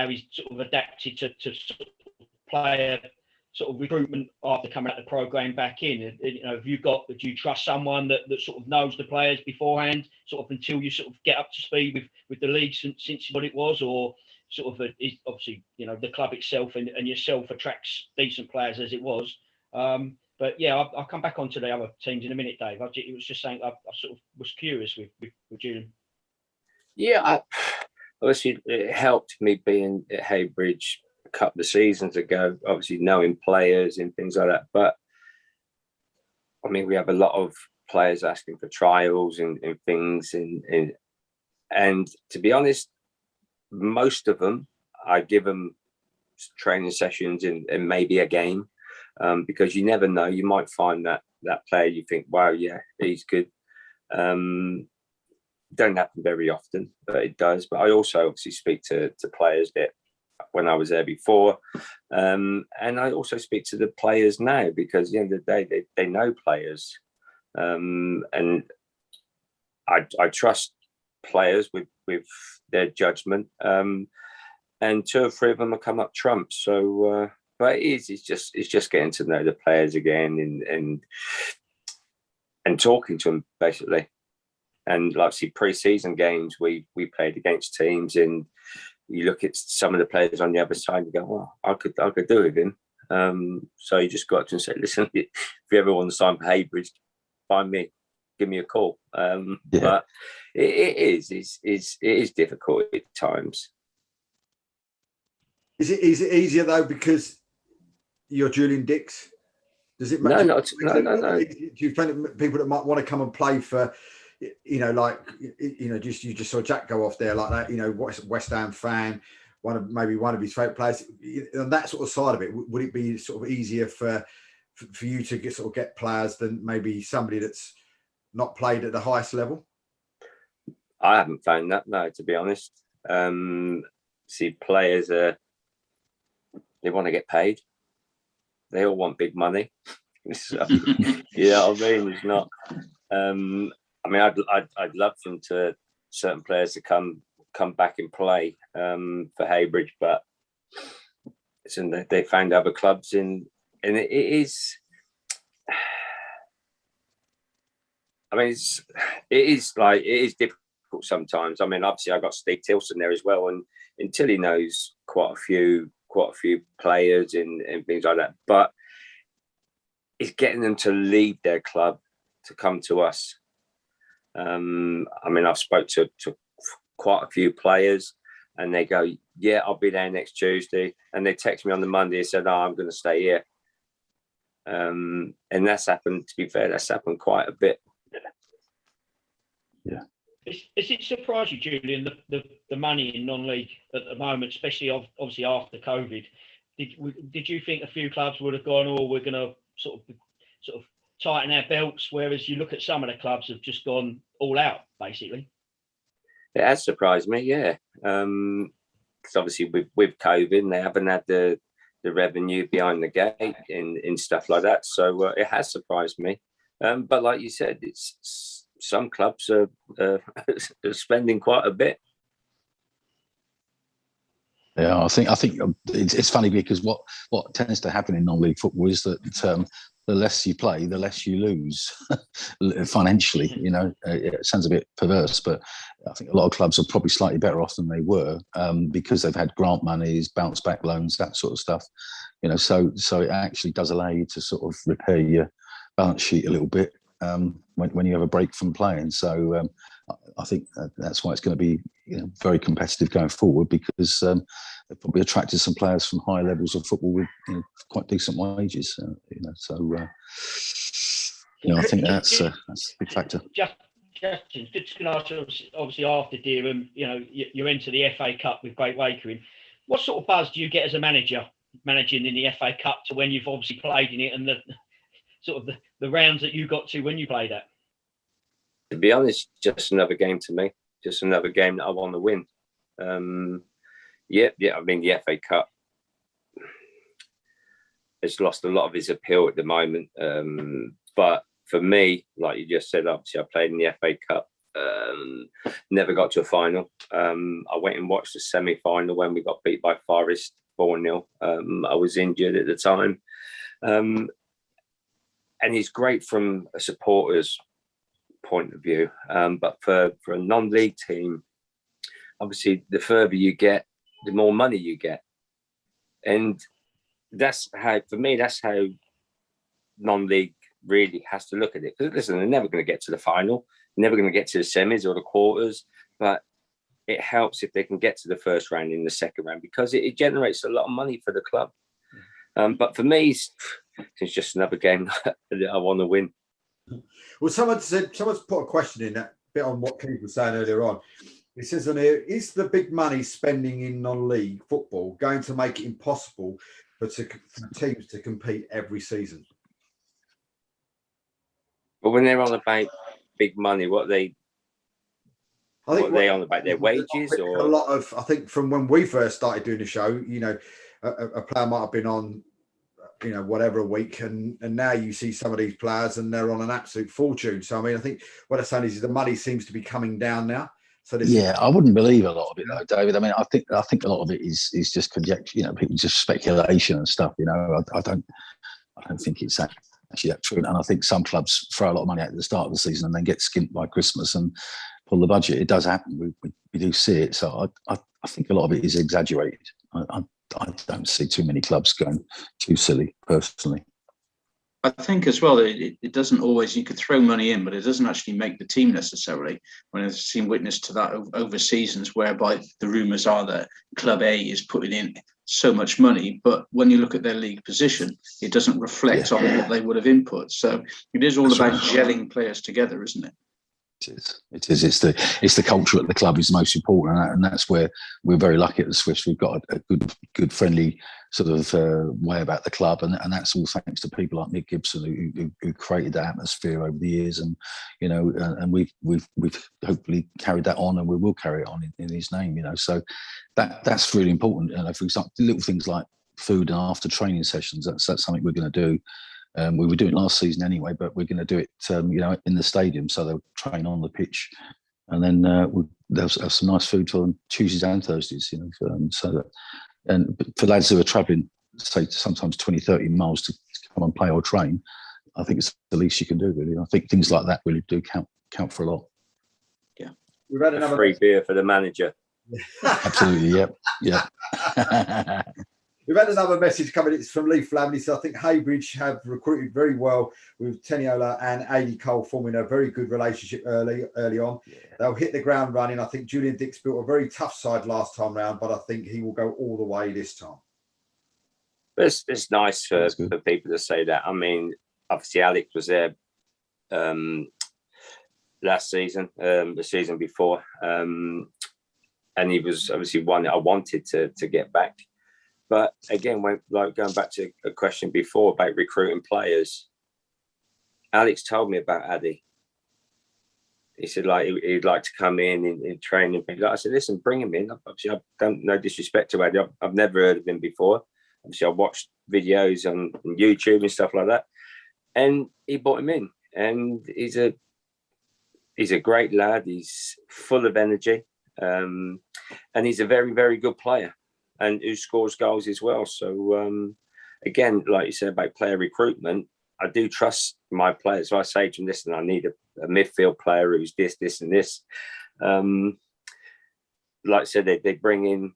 he's sort of adapted to sort of player sort of recruitment after coming out the program back in. Do you trust someone that sort of knows the players beforehand, sort of until you sort of get up to speed with the league since what it was, or sort of obviously the club itself and yourself attracts decent players as it was. But yeah, I'll come back onto the other teams in a minute, Dave. It was just saying I sort of was curious with Julian. Yeah, obviously it helped me being at Haybridge a couple of seasons ago, obviously knowing players and things like that. But I mean, we have a lot of players asking for trials and things, and to be honest, most of them, I give them training sessions and maybe a game, because you never know. You might find that player you think, wow, yeah, he's good. Don't happen very often, but it does. But I also obviously speak to players that when I was there before, and I also speak to the players now, because at the end of the day, they know players, and I trust players with their judgment, and 2 or 3 of them have come up trumps. So, but it's just getting to know the players again and talking to them basically. And like see pre-season games, we played against teams, and you look at some of the players on the other side and go, well, I could do with him. So you just got to say, listen, if you ever want to sign for Haybridge, find me. Give me a call. But it is difficult at times. Is it easier though because you're Julian Dix? Does it matter? No. Do you find people that might want to come and play for, just you just saw Jack go off there like that, West Ham fan, one of his favourite players, on that sort of side of it, would it be sort of easier for you to get players than maybe somebody that's not played at the highest level? I haven't found that, no, to be honest. See, players they want to get paid. They all want big money. So, you know what I mean? It's not. I mean, I'd love them to certain players to come back and play for Haybridge, but listen, they found other clubs and it is. I mean, it is difficult sometimes. I mean, obviously, I got Steve Tilson there as well, and until he knows quite a few players and things like that, but it's getting them to leave their club to come to us. I mean, I've spoke to quite a few players, and they go, "Yeah, I'll be there next Tuesday," and they text me on the Monday and said, "Oh, I'm going to stay here." And that's happened. To be fair, that's happened quite a bit. Yeah. Is it surprised you, Julian, the money in non-league at the moment, especially obviously after COVID? Did you think a few clubs would have gone, "Oh, we're going to sort of tighten our belts," whereas you look at some of the clubs have just gone all out, basically? It has surprised me, yeah. Because obviously with COVID, they haven't had the revenue behind the gate and stuff like that. So it has surprised me. But like you said, it's some clubs are spending quite a bit. Yeah, I think it's funny because what tends to happen in non-league football is that the less you play, the less you lose financially. You know, it sounds a bit perverse, but I think a lot of clubs are probably slightly better off than they were because they've had grant monies, bounce back loans, that sort of stuff. You know, so it actually does allow you to sort of repair your balance sheet a little bit when you have a break from playing. So I think that's why it's going to be very competitive going forward, because they've probably attracted some players from higher levels of football with quite decent wages. So I think that's a big factor. Justin, just going to ask you, obviously after Dereham, you're into the FA Cup with Great Wakering. What sort of buzz do you get as a manager managing in the FA Cup to when you've obviously played in it, and the rounds that you got to when you played at? To be honest, just another game to me. Just another game that I want to win. I mean, the FA Cup has lost a lot of its appeal at the moment. But for me, like you just said, obviously I played in the FA Cup. Never got to a final. I went and watched the semi-final when we got beat by Forest 4-0. I was injured at the time. And it's great from a supporter's point of view. But for a non-league team, obviously the further you get, the more money you get. And that's how non-league really has to look at it. Because listen, they're never going to get to the final, never going to get to the semis or the quarters, but it helps if they can get to the first round in the second round, because it generates a lot of money for the club. But for me, it's just another game that I want to win. Well, someone's put a question in that bit on what Keith was saying earlier on. It says on here, is the big money spending in non-league football going to make it impossible for teams to compete every season? But when they're on about big money, what are they on about? Their wages? Or a lot of, I think from when we first started doing the show, a player might have been on, whatever a week, and now you see some of these players and they're on an absolute fortune. So I mean, I think what I'm saying is the money seems to be coming down now. So I wouldn't believe a lot of it though, David. I mean, I think a lot of it is just conjecture. People just speculation and stuff. I don't think it's actually that true. And I think some clubs throw a lot of money out at the start of the season and then get skint by Christmas and pull the budget. It does happen. We do see it. So I think a lot of it is exaggerated. I don't see too many clubs going too silly, personally. I think as well, it doesn't always, you could throw money in, but it doesn't actually make the team necessarily. When I've seen witness to that over seasons, whereby the rumours are that Club A is putting in so much money, but when you look at their league position, it doesn't reflect on what they would have input. So it is all about gelling players together, isn't it? It is. It's the culture at the club is most important, and that's where we're very lucky at the Swifts. We've got a good, friendly sort of way about the club, and that's all thanks to people like Mick Gibson who created that atmosphere over the years, and and we've hopefully carried that on, and we will carry it on in his name. So that's really important. For example, little things like food and after training sessions. That's something we're going to do. We were doing it last season anyway, but we're going to do it, in the stadium. So they'll train on the pitch, and then they'll have some nice food on Tuesdays and Thursdays. But for lads who are travelling, say sometimes 20, 30 miles to come and play or train, I think it's the least you can do, really. I think things like that really do count for a lot. Yeah, we've had another free beer for the manager. Absolutely, yeah. We've had another message coming. It's from Lee Flamley. So I think Haybridge have recruited very well with Teniola and Adi Cole forming a very good relationship early on. Yeah. They'll hit the ground running. I think Julian Dix built a very tough side last time round, but I think he will go all the way this time. It's nice for people to say that. I mean, obviously Alex was there last season, the season before, and he was obviously one that I wanted to get back. But again, going back to a question before about recruiting players, Alex told me about Addy. He said he'd like to come in train and things. I said, listen, bring him in. Obviously, I don't no disrespect to Addy. I've never heard of him before. Obviously, I watched videos on YouTube and stuff like that, and he brought him in. And he's a great lad. He's full of energy, and he's a very, very good player. And who scores goals as well. So, again, like you said about player recruitment, I do trust my players. So I say to them, listen, I need a midfield player who's this, and this. Like I said, they bring in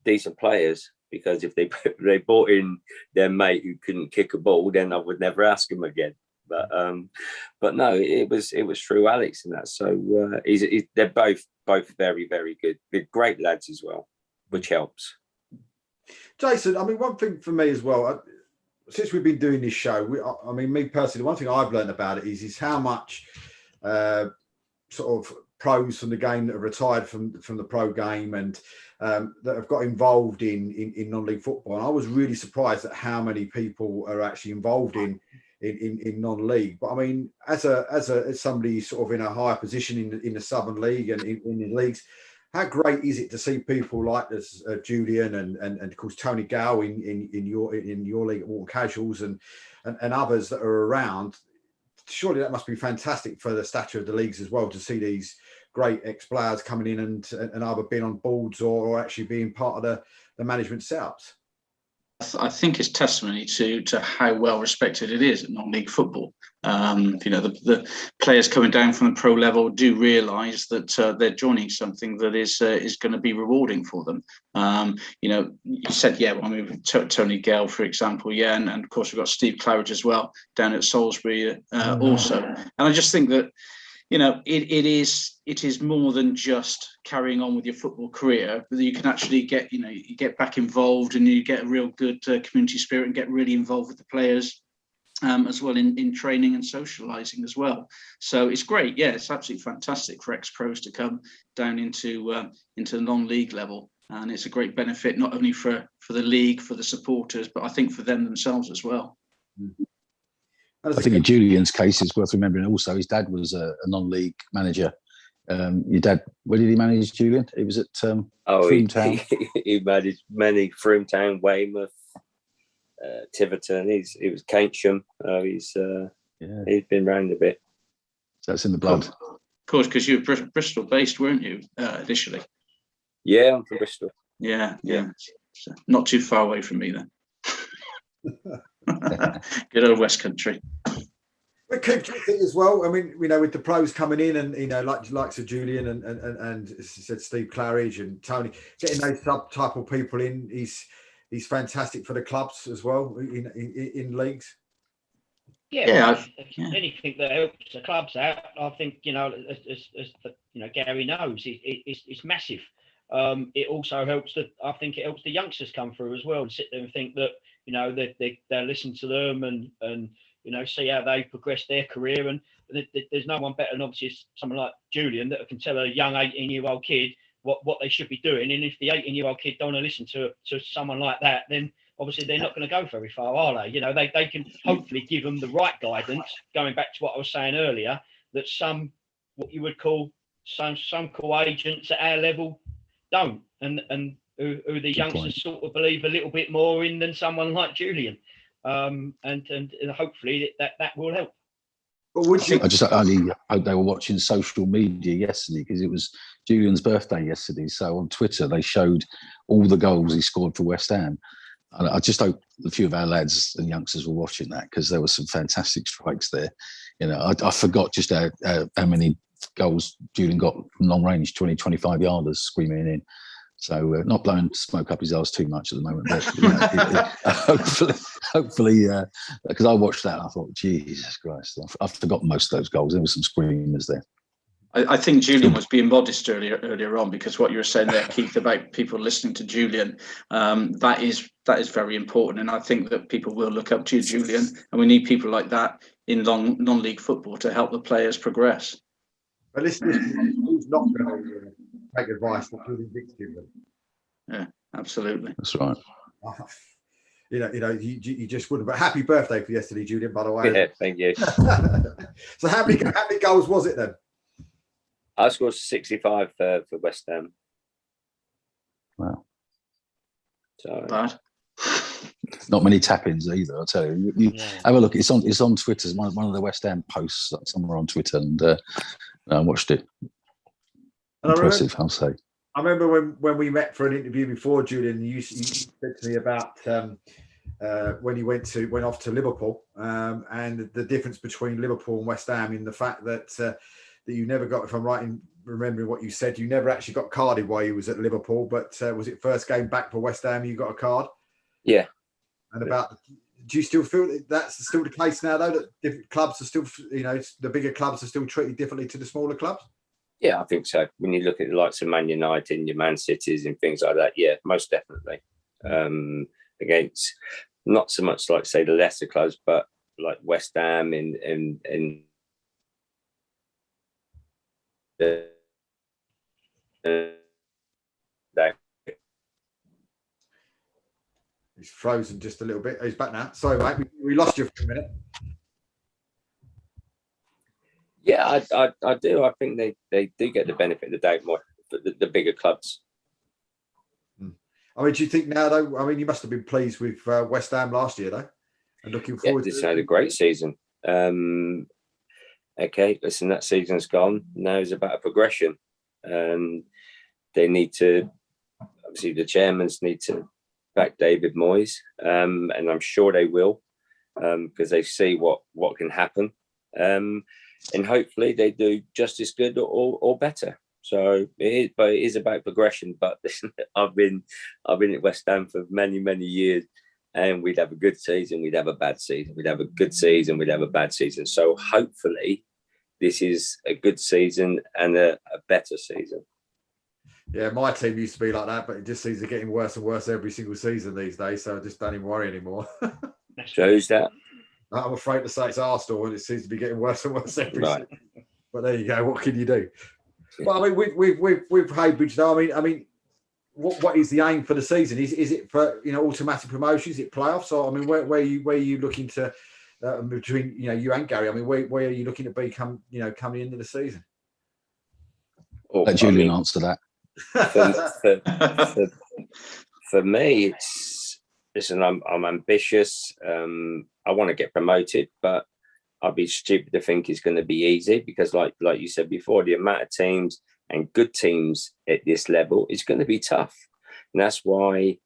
decent players, because if they brought in their mate who couldn't kick a ball, then I would never ask him again. But no, it was through Alex and that. So they're both very, very good. They're great lads as well, which helps. Jason, I mean, one thing for me as well, since we've been doing this show, me personally, one thing I've learned about it is how much sort of pros from the game that have retired from the pro game and that have got involved in non-league football. And I was really surprised at how many people are actually involved in non-league. But I mean, as somebody sort of in a higher position in the Southern League and in the leagues, how great is it to see people like this, Julian and of course Tony Gow in your league at Walton Casuals and others that are around? Surely that must be fantastic for the stature of the leagues as well, to see these great ex-players coming in and either being on boards or actually being part of the management setups. I think it's testimony to how well respected it is at non-league football. The players coming down from the pro level do realise that they're joining something that is going to be rewarding for them. You said, Tony Gale, for example, and of course we've got Steve Claridge as well down at Salisbury also. And I just think that it is more than just carrying on with your football career, but you can actually get back involved and you get a real good community spirit and get really involved with the players as well in training and socialising as well. So it's great. Yeah, it's absolutely fantastic for ex-pros to come down into the non-league level. And it's a great benefit, not only for the league, for the supporters, but I think for them themselves as well. Mm-hmm. I think in Julian's case, it's worth remembering also his dad was a non-league manager. Your dad, where did he manage, Julian? He was at Froomtown. He managed many, Froomtown, Weymouth, Tiverton. He was Keynsham. He's been round a bit. So it's in the blood. Of course, because you were Bristol based, weren't you, initially? Yeah, I'm from Bristol. Yeah. So not too far away from me then. Good old West Country. But keep it as well. I mean, with the pros coming in and like Sir Julian and as I said, Steve Claridge and Tony, getting those type of people in, he's fantastic for the clubs as well in leagues. Anything that helps the clubs out, I think as Gary knows, it's massive. It also helps I think it helps the youngsters come through as well and sit there and think that they listen to them and see how they progress their career. And there's no one better than obviously someone like Julian that can tell a young 18-year-old kid what they should be doing. And if the 18-year-old kid don't want to listen to someone like that, then obviously they're not going to go very far, are they? You know, they can hopefully give them the right guidance, going back to what I was saying earlier, that some, what you would call some cool agents at our level don't, and who the youngsters sort of believe a little bit more in than someone like Julian. And hopefully that will help. But would you? I just only hope they were watching social media yesterday, because it was Julian's birthday yesterday. So on Twitter, they showed all the goals he scored for West Ham. And I just hope a few of our lads and youngsters were watching that, because there were some fantastic strikes there. You know, I forgot just how many goals Julian got from long range, 20, 25 yarders screaming in. So not blowing smoke up his arse too much at the moment, but you know, hopefully, because I watched that and I thought, Jesus Christ, I've forgotten most of those goals. There were some screamers there. I think Julian was being modest earlier on, because what you were saying there, Keith, about people listening to Julian, that is very important, and I think that people will look up to you, Julian, and we need people like that in non-league football to help the players progress. But listen, who's not going to take advice that Julian Dick's given them? Yeah, absolutely. That's right. You just wouldn't. But happy birthday for yesterday, Julian, by the way. Yeah, thank you. So how many goals was it then? I scored 65 for West Ham. Wow. So bad. Not many tap-ins either, I'll tell you. Have a look. It's on Twitter. It's one of the West Ham posts somewhere on Twitter, and I watched it. Impressive, I'll say. I remember when we met for an interview before, Julian, you said to me about when you went off to Liverpool, and the difference between Liverpool and West Ham in the fact that you never got, if I'm right in remembering what you said, you never actually got carded while you was at Liverpool, but was it first game back for West Ham you got a card? Yeah. And do you still feel that that's still the case now, though, that different clubs are still, the bigger clubs are still treated differently to the smaller clubs? Yeah, I think so. When you look at the likes of Man United and your Man Cities and things like that, yeah, most definitely. Against not so much like, say, the lesser clubs, but like West Ham and He's frozen just a little bit. He's back now. Sorry, mate. We lost you for a minute. Yeah, I do. I think they do get the benefit of the doubt more, the bigger clubs. I mean, do you think now, though? I mean, you must have been pleased with West Ham last year, though, and looking forward to it. They had a great season. Okay, listen, that season's gone. Now it's about a progression. They need to, obviously, the chairmans need to back David Moyes, and I'm sure they will, because they see what can happen, and hopefully they do just as good or better. So it is about progression. But listen, I've been at West Ham for many years, and we'd have a good season, we'd have a bad season, we'd have a good season, we'd have a bad season. So hopefully this is a good season and a better season. Yeah, my team used to be like that, but it just seems to getting worse and worse every single season these days. So I just don't even worry anymore. So who's that? I'm afraid to say it's Arsenal, and it seems to be getting worse and worse every season. But there you go. What can you do? Well, I mean, with Heybridge, though, I mean, what is the aim for the season? Is it for automatic promotion? Is it playoffs? Or I mean, where are you looking to between you and Gary? I mean, where are you looking to be coming into the season? Let Julian answer that. For me, it's listen. I'm ambitious. I want to get promoted, but I'd be stupid to think it's going to be easy, because, like you said before, the amount of teams and good teams at this level is going to be tough, and that's why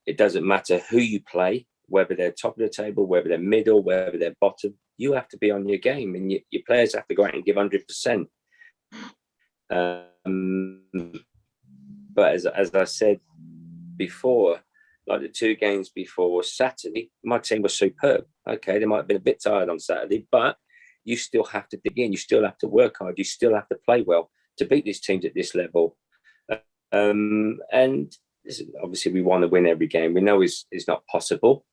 it doesn't matter who you play, whether they're top of the table, whether they're middle, whether they're bottom. You have to be on your game, and your players have to go out and give 100%. But as I said before, like the 2 games before Saturday, my team was superb. Okay, they might have been a bit tired on Saturday, but you still have to dig in. You still have to work hard. You still have to play well to beat these teams at this level. And obviously, we want to win every game. We know it's not possible.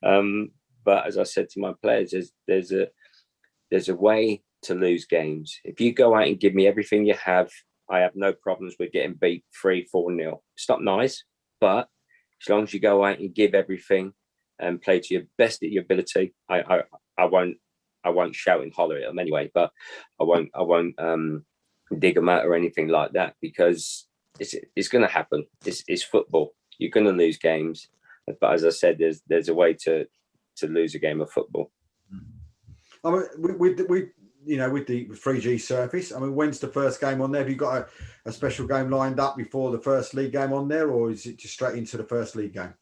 But as I said to my players, there's a way to lose games. If you go out and give me everything you have, I have no problems with getting beat 3-4-0. It's not nice, but as long as you go out and give everything and play to your best at your ability, I won't shout and holler at them anyway, but I won't dig them out or anything like that, because it's going to happen. It's football. You're going to lose games, but as I said, there's a way to lose a game of football. I mean, with the 3G surface, I mean, when's the first game on there? Have you got a special game lined up before the first league game on there, or is it just straight into the first league game?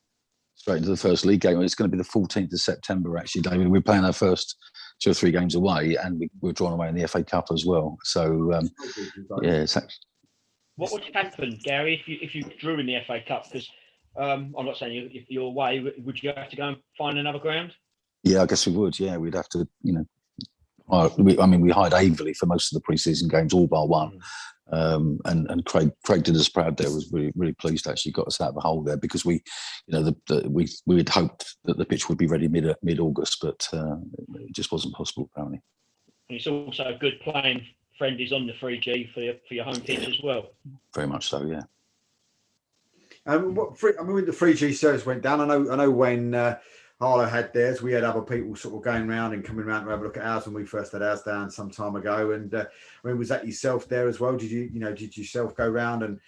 Straight into the first league game. It's going to be the 14th of September, actually, David. We're playing our first 2 or 3 games away, and we're drawn away in the FA Cup as well. So, yeah, it's actually... What would happen, Gary, if you drew in the FA Cup? Because I'm not saying if you're away, would you have to go and find another ground? Yeah, I guess we would. Yeah, we'd have to, we hired Averley for most of the pre-season games, all bar one. And Craig did us proud there. Was really, really pleased, actually got us out of the hole there, because we had hoped that the pitch would be ready mid-August, but it just wasn't possible, apparently. And it's also good playing friendlies on the 3G for your home pitch as well. Very much so, yeah. When the 3G service went down, I know when Harlow had theirs, we had other people sort of going around and coming around to have a look at ours when we first had ours down some time ago. And was that yourself there as well? Did you yourself go round and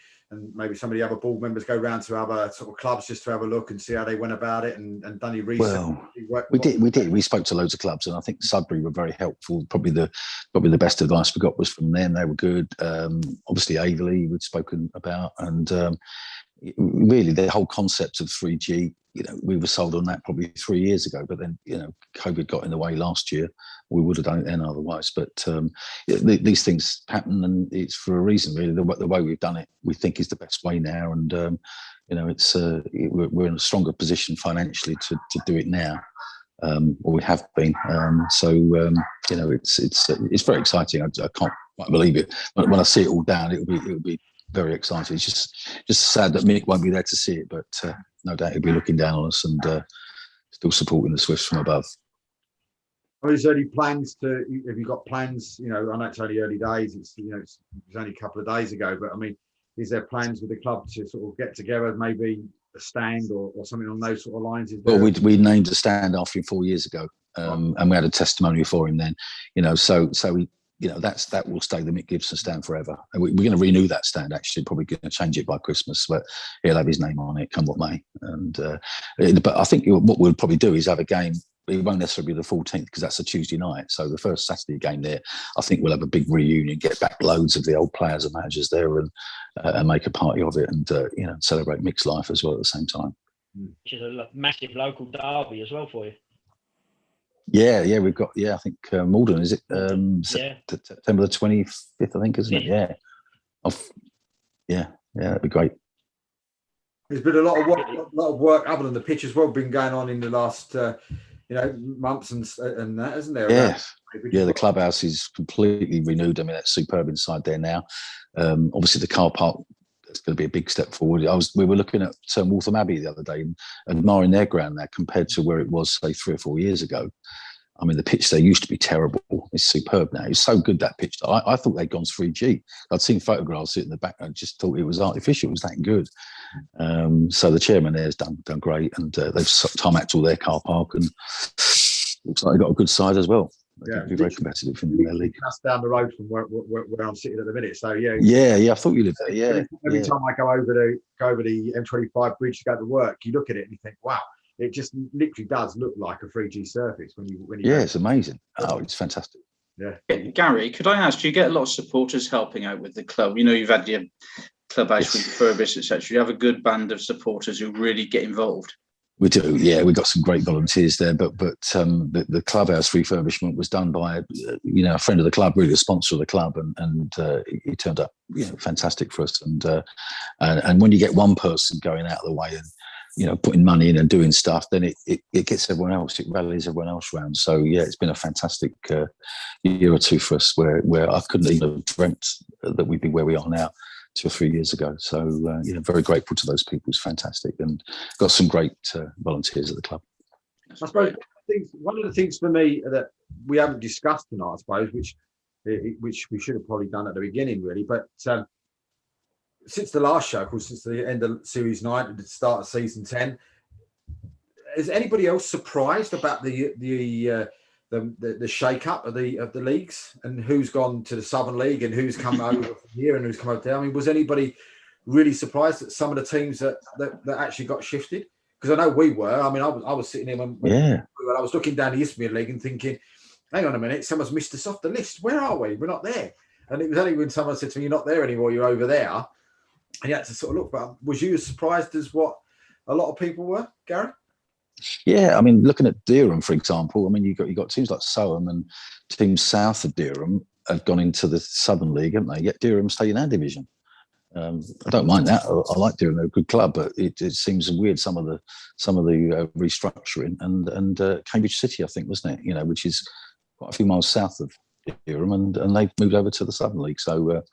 maybe some of the other board members go round to other sort of clubs just to have a look and see how they went about it and done your research? Well, we did. We spoke to loads of clubs, and I think Sudbury were very helpful. Probably the best advice we got was from them. They were good. Obviously, Averley we'd spoken about, and really the whole concept of 3G. We were sold on that probably 3 years ago, but then, COVID got in the way last year. We would have done it then otherwise. But these things happen, and it's for a reason, really. The way we've done it, we think, is the best way now. And, we're in a stronger position financially to do it now, or we have been. It's very exciting. I can't quite believe it. When I see it all down, it'll be very exciting. It's just sad that Mick won't be there to see it, but no doubt he'll be looking down on us and still supporting the Swifts from above. Is there any plans have you got plans? I know it's only early days. It's only a couple of days ago, but I mean, is there plans with the club to sort of get together, maybe a stand or something on those sort of lines? Well, we named a stand after him 4 years ago, and we had a testimonial for him then. So we. That will stay the Mick Gibson stand forever. And we're going to renew that stand, actually, probably going to change it by Christmas, but he'll have his name on it, come what may. And but I think what we'll probably do is have a game. It won't necessarily be the 14th because that's a Tuesday night. So the first Saturday game there, I think we'll have a big reunion, get back loads of the old players and managers there and make a party of it and, celebrate Mick's life as well at the same time. Which is a massive local derby as well for you. Yeah, we've got. I think Malden, is it September the 25th? I think, isn't it? Yeah, that'd be great. There's been a lot of work other than the pitch as well, been going on in the last months and that, isn't there? Yeah, the clubhouse is completely renewed. I mean, it's superb inside there now. Obviously, the car park. It's going to be a big step forward. We were looking at Waltham Abbey the other day and admiring their ground now compared to where it was, say, 3 or 4 years ago. I mean, the pitch there used to be terrible. It's superb now. It's so good, that pitch. I thought they'd gone 3G. I'd seen photographs in the back. I just thought it was artificial. It was that good. So the chairman there has done great, and they've tarmacked all their car park, and looks like they've got a good side as well. They'll be very competitive in their league. That's down the road from where I'm sitting at the minute. So yeah. I thought you lived there. Yeah. Every time I go over the M25 bridge to go to work, you look at it and you think, wow, it just literally does look like a 3G surface when you. Yeah, it's amazing. Oh, it's fantastic. Yeah. Gary, could I ask? Do you get a lot of supporters helping out with the club? You've had your clubhouse refurbished, etc. You have a good band of supporters who really get involved. We do, yeah. We've got some great volunteers there, but the clubhouse refurbishment was done by a friend of the club, really a sponsor of the club, and it turned up fantastic for us. And when you get one person going out of the way and putting money in and doing stuff, then it gets everyone else. It rallies everyone else around. So yeah, it's been a fantastic year or two for us, where I couldn't even have dreamt that we'd be where we are now 2 or 3 years ago. So very grateful to those people. It's fantastic, and got some great volunteers at the club. I suppose one of the things for me that we haven't discussed tonight, I suppose, which which we should have probably done at the beginning, really. But since the last show, of course, since the end of Series 9 and the start of Season 10, is anybody else surprised about the shake-up of the leagues and who's gone to the Southern League and who's come over from here and who's come over there? I mean, was anybody really surprised at some of the teams that actually got shifted? Because I know we were. I mean, I was sitting here when I was looking down the Isthmian League and thinking, hang on a minute, someone's missed us off the list. Where are we? We're not there. And it was only when someone said to me, you're not there anymore, you're over there. And you had to sort of look. But was you as surprised as what a lot of people were, Gary? Yeah, I mean, looking at Dereham, for example, I mean, you got teams like Soham and teams south of Dereham have gone into the Southern League, haven't they? Yet Dereham stayed in our division. I don't mind that. I like Dereham; they're a good club, but it seems weird some of the restructuring and Cambridge City, I think, wasn't it? You know, which is quite a few miles south of Dereham, and they've moved over to the Southern League. So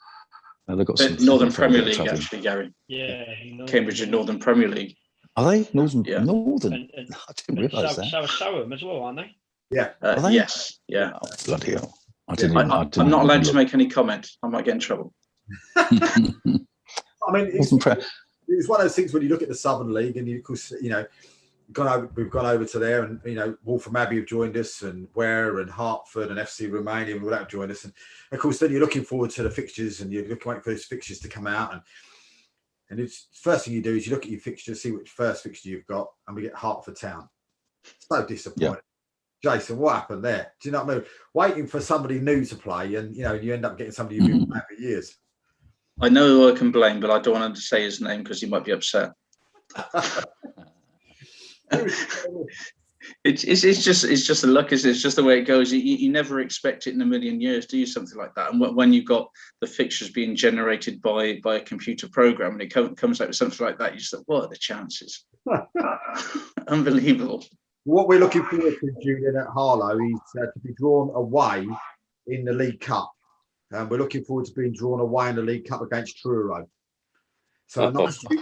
they've got some Northern Premier League, actually, Gary. Yeah, Cambridge and Northern Premier League. Are they Northern? Yeah. Northern. And I didn't realise that. So are Soham as well, aren't they? Yeah. Yes. Yeah. Oh, bloody hell! I'm not allowed to make any comment. I might get in trouble. I mean, it's one of those things when you look at the Southern League, and of course, you know, we've gone over to there, and you know, Waltham Abbey have joined us, and Ware and Hertford and FC Romania will have joined us, and of course, then you're looking forward to the fixtures, and you're looking for those fixtures to come out, and it's first thing you do is you look at your fixture, see which first fixture you've got, and we get Hertford Town. So disappointing. Yeah. Jason, what happened there? Do you know what I mean? Waiting for somebody new to play, and you know, you end up getting somebody you've been playing for years. I know who I can blame, but I don't want to say his name because he might be upset. It's just the luck. It's just the way it goes. You never expect it in a million years, do you? Something like that. And when you've got the fixtures being generated by a computer program, and it comes out with something like that, you just think, what are the chances? Unbelievable. What we're looking forward to, Julian, at Harlow is to be drawn away in the League Cup. We're looking forward to being drawn away in the League Cup against Truro. So a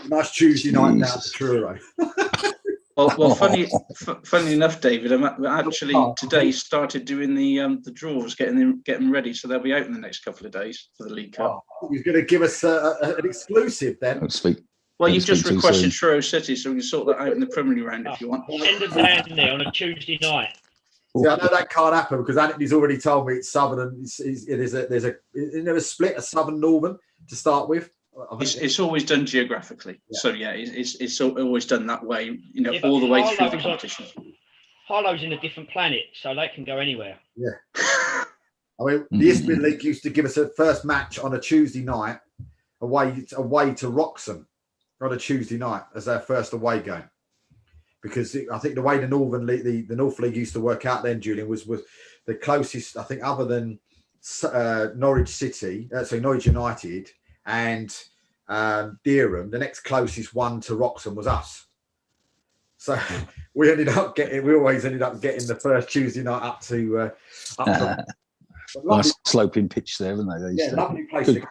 nice Tuesday night down to Truro. Well, funny enough, David, I'm actually today started doing the draws, getting them ready, so they'll be out in the next couple of days for the League Cup. You're going to give us an exclusive then. Well, you've just requested Truro City, so we can sort that out in the preliminary round if you want. Send it down there on a Tuesday night. See, I know that can't happen because Anthony's already told me it's Southern and there's a split, a Southern Northern to start with. It's always done geographically, so yeah, it's always done that way. You know, all the way through the competition. Harlow's in a different planet, so they can go anywhere. Yeah, I mean, the Isthmian League used to give us a first match on a Tuesday night away to Wroxham on a Tuesday night as our first away game. Because I think the way the Northern League, the North League used to work out then, Julian, was the closest, I think, other than Norwich United and Dereham, the next closest one to Wroxham was us. So we always ended up getting the first Tuesday night up to nice sloping pitch there, haven't they? Yeah, lovely place to go.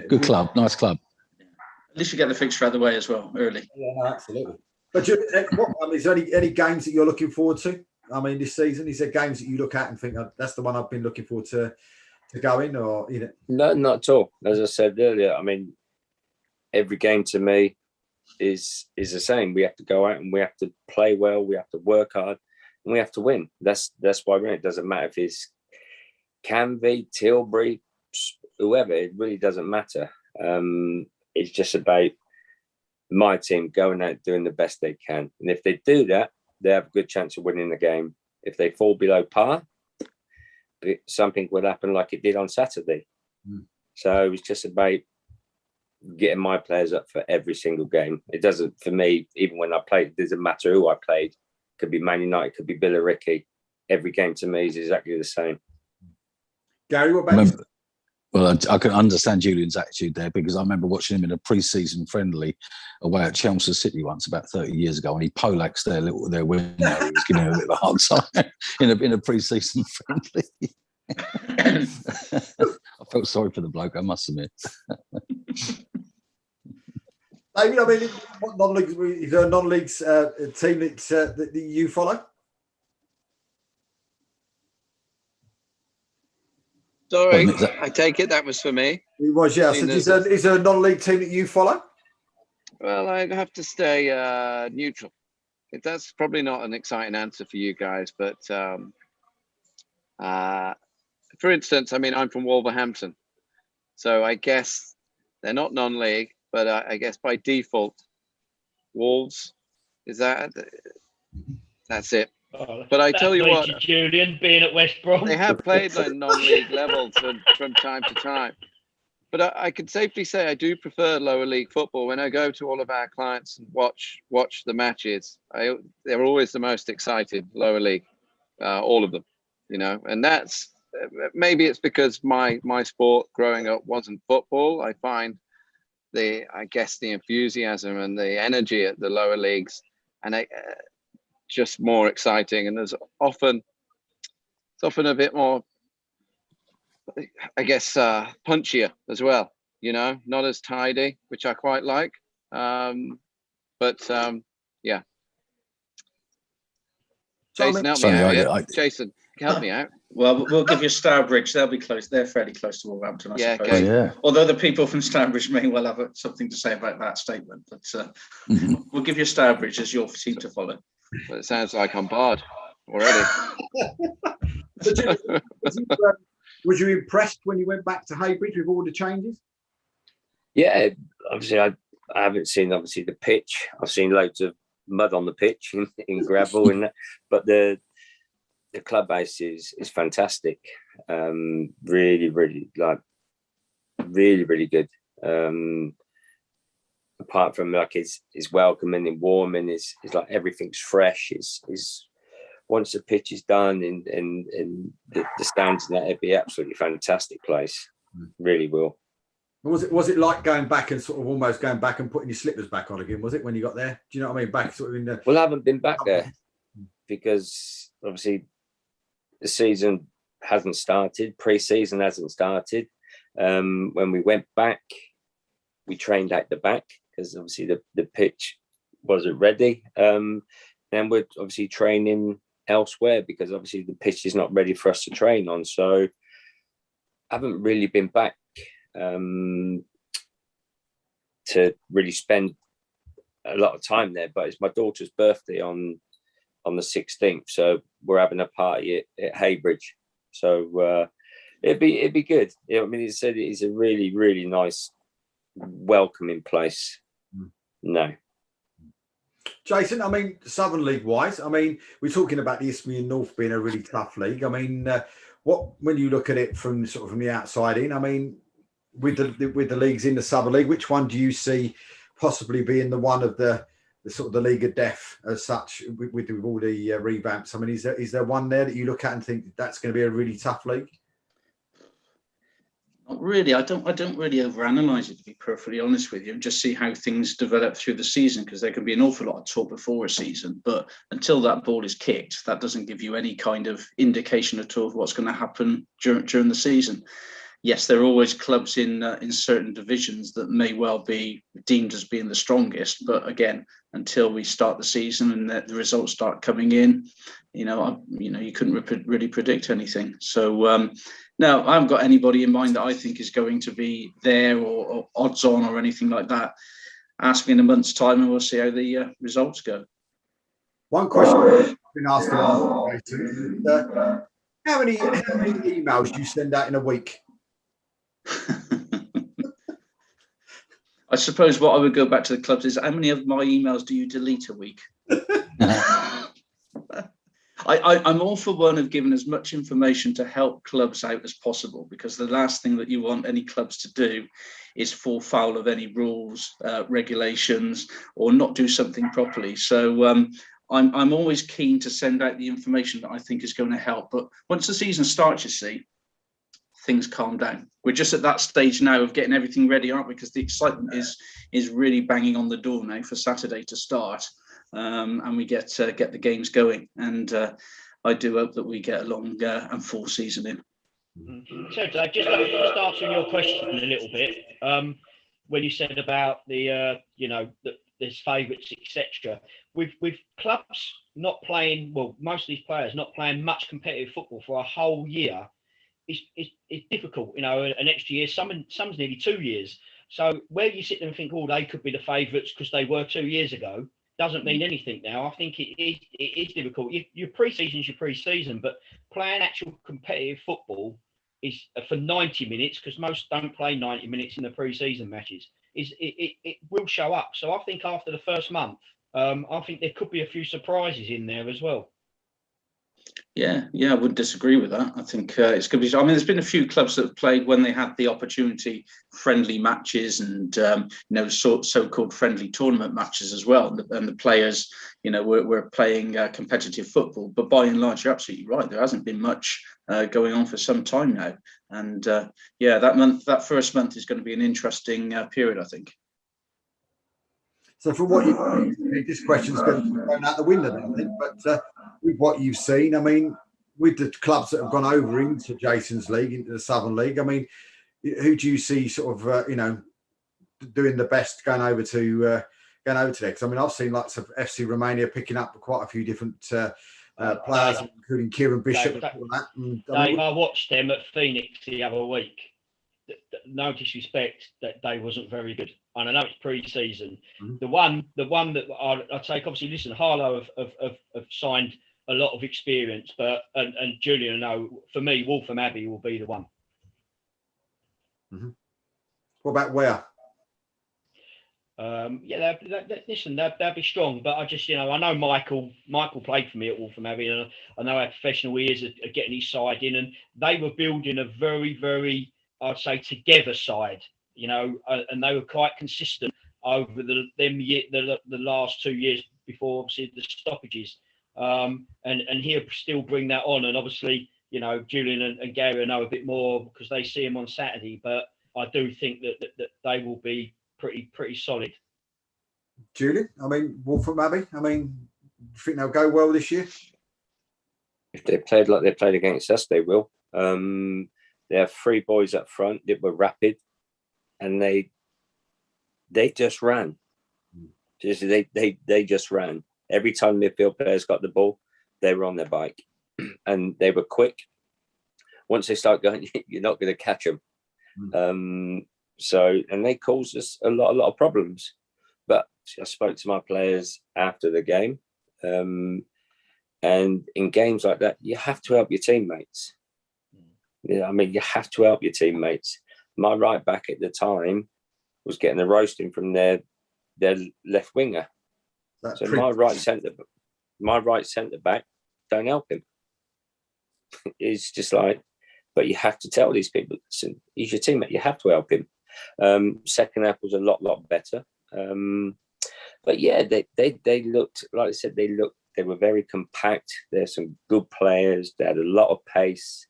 Good club, nice club. At least you get the fixture out of the way as well early. Yeah, no, absolutely. But is there any games that you're looking forward to? I mean, this season, is there games that you look at and think, oh, that's the one I've been looking forward to going, or you know? No, not at all. As I said earlier, I mean, every game to me is the same. We have to go out and we have to play well. We have to work hard, and we have to win. That's why we're in. It doesn't matter if it's Canvey, Tilbury, whoever. It really doesn't matter. It's just about my team going out doing the best they can, and if they do that, they have a good chance of winning the game. If they fall below par, something will happen like it did on Saturday. So it's just about getting my players up for every single game. It doesn't, for me, even when I played, it doesn't matter who I played. Could be Man United, could be Billericay. Every game to me is exactly the same. Gary, what about you? Well, I can understand Julian's attitude there because I remember watching him in a pre-season friendly away at Chelmsford City once about 30 years ago, and he poleaxed their winner. He was giving him a bit of a hard time in a pre-season friendly. I felt sorry for the bloke, I must admit. David, I mean, what non-leagues, is there a non-leagues team that you follow? Sorry, Well, Nick, I take it that was for me. It was, yeah. So is there a non-league team that you follow? Well, I'd have to stay neutral. That's probably not an exciting answer for you guys, but for instance, I mean, I'm from Wolverhampton, so I guess they're not non-league, but I guess by default, Wolves is that's it. Oh, But I tell you what, you, Julian, being at West Brom, they have played like non-league levels from time to time. But I can safely say I do prefer lower league football. When I go to all of our clients and watch the matches, they're always the most excited. Lower league, all of them, you know. And that's maybe it's because my sport growing up wasn't football. I find the enthusiasm and the energy at the lower leagues, and just more exciting. And it's often a bit more, I guess, punchier as well, you know, not as tidy, which I quite like. Yeah. Jason, help me out. Yeah? Jason, help me out. Well, we'll give you Stourbridge. They'll be close. They're fairly close to Wolverhampton, I suppose. Okay. yeah. Although the people from Stourbridge may well have something to say about that statement, but we'll give you Stourbridge as your team to follow. Well, it sounds like I'm barred already. Was you impressed when you went back to Heybridge with all the changes? Yeah, obviously I haven't seen obviously the pitch. I've seen loads of mud on the pitch in gravel and that, but the club base is fantastic. Really good. Apart from like it's welcoming and warming, it's like everything's fresh. Is once the pitch is done and the stands and that, it'd be absolutely fantastic place. Really will. Was it like going back and sort of almost going back and putting your slippers back on again? Was it when you got there? Do you know what I mean? Back sort of in the. Well, I haven't been back there because obviously the season hasn't started. Pre-season hasn't started. When we went back, we trained at the back because obviously the pitch wasn't ready. Then we're obviously training elsewhere because obviously the pitch is not ready for us to train on. So I haven't really been back to really spend a lot of time there, but it's my daughter's birthday on the 16th, so we're having a party at Heybridge, so it'd be good. I mean, he said it is a really, really nice welcoming place. No, Jason, I mean, Southern League wise, I mean, we're talking about the Isthmian North being a really tough league. I mean, when you look at it from the outside in, I mean, with the leagues in the Southern League, which one do you see possibly being the one of the sort of the league of death as such with all the revamps? I mean, is there one there that you look at and think that's going to be a really tough league? Not really. I don't really overanalyze it, to be perfectly honest with you, and just see how things develop through the season, because there can be an awful lot of talk before a season, but until that ball is kicked, that doesn't give you any kind of indication at all of what's going to happen during the season. Yes, there are always clubs in certain divisions that may well be deemed as being the strongest, but again, until we start the season and the results start coming in, you couldn't really predict anything. So no, I haven't got anybody in mind that I think is going to be there or odds on or anything like that. Ask me in a month's time and we'll see how the results go. One question I've been asked a lot, Jason, how many emails do you send out in a week? I suppose what I would go back to the clubs is, how many of my emails do you delete a week? I'm all for one of giving as much information to help clubs out as possible, because the last thing that you want any clubs to do is fall foul of any rules, regulations, or not do something properly. So I'm always keen to send out the information that I think is going to help. But once the season starts, you see, things calm down. We're just at that stage now of getting everything ready, aren't we? Because the excitement is really banging on the door now for Saturday to start, and we get the games going. And I do hope that we get a long and full season in. So Dave, just answering your question a little bit, when you said about there's favourites, etc. With clubs not playing, well, most of these players not playing much competitive football for a whole year, it's difficult. You know, an extra year. Some's nearly 2 years. So where you sit there and think, oh, they could be the favourites because they were 2 years ago, doesn't mean anything now. I think it is difficult. Your pre-season's your pre-season, but playing actual competitive football is for 90 minutes, because most don't play 90 minutes in the pre-season matches. It will show up. So I think after the first month, I think there could be a few surprises in there as well. Yeah, I wouldn't disagree with that. I think it's going to be. I mean, there's been a few clubs that have played when they had the opportunity, friendly matches and so-called friendly tournament matches as well. And the players, were playing competitive football. But by and large, you're absolutely right. There hasn't been much going on for some time now. And that first month is going to be an interesting period, I think. So from what this question's going to be thrown out the window, I think. But with what you've seen, I mean, with the clubs that have gone over into Jason's league, into the Southern League, I mean, who do you see sort of, doing the best going over to there? Because I mean, I've seen lots of FC Romania picking up quite a few different players, including Kieran Bishop. I watched them at Phoenix the other week. No disrespect, that they wasn't very good, and I know it's pre-season. Mm-hmm. The one that I'd take, obviously, listen, Harlow have signed a lot of experience, but and Julian, for me, Waltham Abbey will be the one. Mm-hmm. What about where? Listen, they'll be strong, but I just, I know Michael played for me at Waltham Abbey, and I know how professional he is at getting his side in, and they were building a very, very, I'd say, together side, and they were quite consistent over the last 2 years before, obviously, the stoppages. And he'll still bring that on. And obviously, Julian and Gary know a bit more because they see him on Saturday. But I do think that they will be pretty solid. Julian, I mean, Waltham Abbey, I mean, do you think they'll go well this year? If they played like they played against us, they will. They have 3 boys up front that were rapid, and they just ran. They just ran. Every time midfield players got the ball, they were on their bike, and they were quick. Once they start going, you're not going to catch them. And they caused us a lot of problems. But I spoke to my players after the game, and in games like that, you have to help your teammates. I mean, you have to help your teammates. My right back at the time was getting a roasting from their left winger. So my right centre back don't help him. It's just like, but you have to tell these people, listen, he's your teammate. You have to help him. Second half was a lot better. But yeah, they looked, like I said, they were very compact. There's some good players. They had a lot of pace.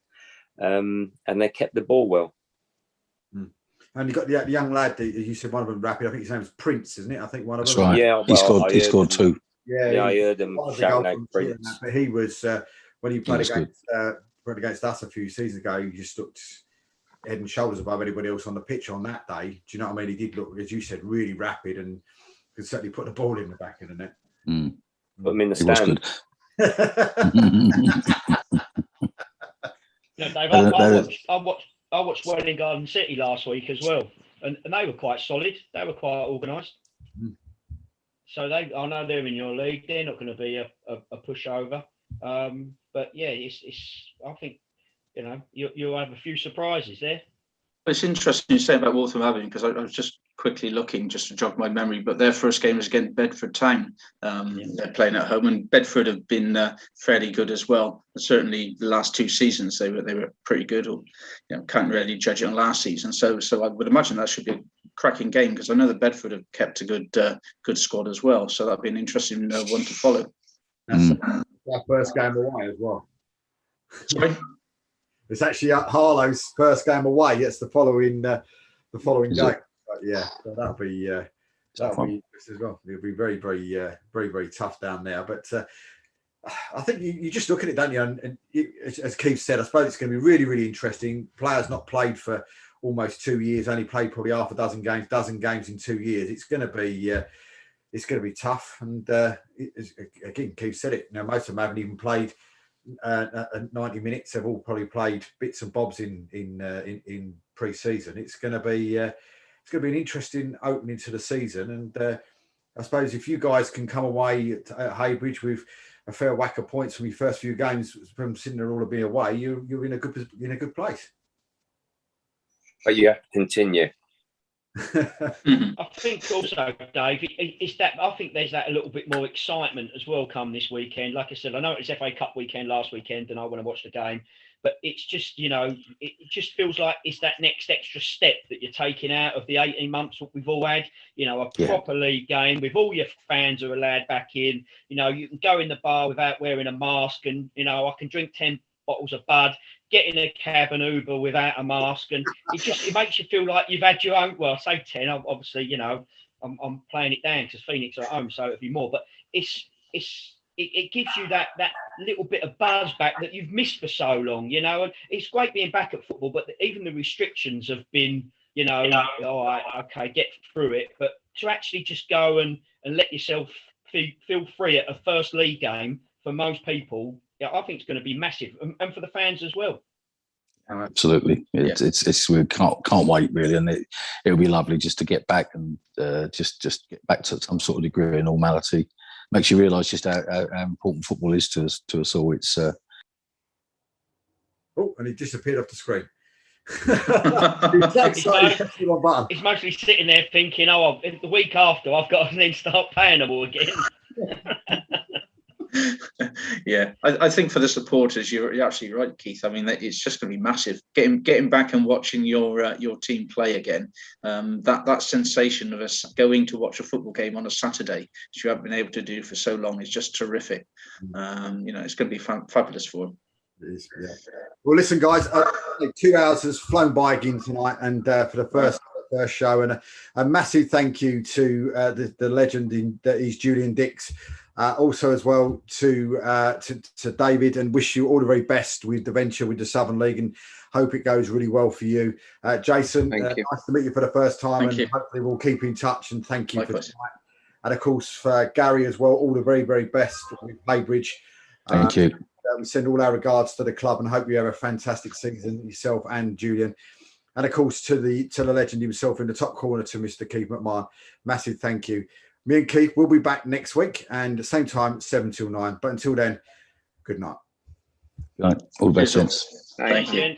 And they kept the ball well. And you got the young lad that you said one of them rapid. I think his name was Prince, isn't it? I think one of them. That's right. Yeah, he scored 2. Yeah, I heard him shouting out Prince. But he was when he played against us a few seasons ago. He just looked head and shoulders above anybody else on the pitch on that day. Do you know what I mean? He did look, as you said, really rapid and could certainly put the ball in the back of the net. Put him in the stand. Dave, I watched Welling Garden City last week as well, and they were quite solid. They were quite organised. So I know they're in your league. They're not going to be a pushover. But yeah, I think you'll have a few surprises there. It's interesting you say about Waltham Abbey, because I was just quickly looking just to jog my memory, but their first game was against Bedford Town. They're playing at home, and Bedford have been fairly good as well. Certainly the last 2 seasons they were pretty good. Or can't really judge it on last season. So I would imagine that should be a cracking game, because I know that Bedford have kept a good squad as well. So that'd be an interesting one to follow. That's our first game away as well. Sorry? It's actually Harlow's first game away. It's the following game. But yeah, so that'll be interesting as well. It'll be very, very, very, very tough down there. But I think you just look at it, don't you? And as Keith said, I suppose it's going to be really, really interesting. Players not played for almost 2 years, only played probably half a dozen games in 2 years. It's going to be tough. And again, Keith said it. Most of them haven't even played 90 minutes. They've all probably played bits and bobs in pre-season. It's going to be an interesting opening to the season, and I suppose if you guys can come away at Haybridge with a fair whack of points from your first few games from sitting there all being away, you're in a good place. But you have to continue. I think also, Dave, it's that I think there's that a little bit more excitement as well come this weekend. Like I said, I know it was FA Cup weekend last weekend, and I want to watch the game, but it's just, it just feels like it's that next extra step that you're taking out of the 18 months that we've all had. A proper league game with all your fans are allowed back in. You can go in the bar without wearing a mask, and I can drink 10 bottles of Bud, get in a cab and Uber without a mask, and it makes you feel like you've had your own. Well, I say 10. Obviously, I'm playing it down because Phoenix are at home, so it'll be more. But it gives you that little bit of buzz back that you've missed for so long. And it's great being back at football, but even the restrictions have been, all right, okay, get through it. But to actually just go and let yourself feel free at a first league game for most people. Yeah, I think it's going to be massive, and for the fans as well. Absolutely, it's we can't wait really, and it'll be lovely just to get back and just get back to some sort of degree of normality. Makes you realise just how important football is to us all. It's and he disappeared off the screen. He's mostly sitting there thinking, the week after I've got to then start paying them all again. Yeah, I think for the supporters, you're absolutely right, Keith. I mean, it's just going to be massive. Getting back and watching your team play again. That sensation of us going to watch a football game on a Saturday, which you haven't been able to do for so long, is just terrific. It's going to be fabulous for them. It is, yeah. Well, listen, guys, 2 hours has flown by again tonight, and for the first show, and a massive thank you to the legend that is Julian Dix. Also as well to David, and wish you all the very best with the venture with the Southern League, and hope it goes really well for you. Jason, nice to meet you for the first time, and hopefully we'll keep in touch, and thank you Likewise. for tonight. And of course for Gary as well, all the very, very best with Haybridge. Thank you. We send all our regards to the club, and hope you have a fantastic season yourself and Julian. And of course to the legend himself in the top corner, to Mr. Keith McMahon, massive thank you. Me and Keith will be back next week, and the same time, 7 till 9. But until then, good night. All the best, gents. Thank you.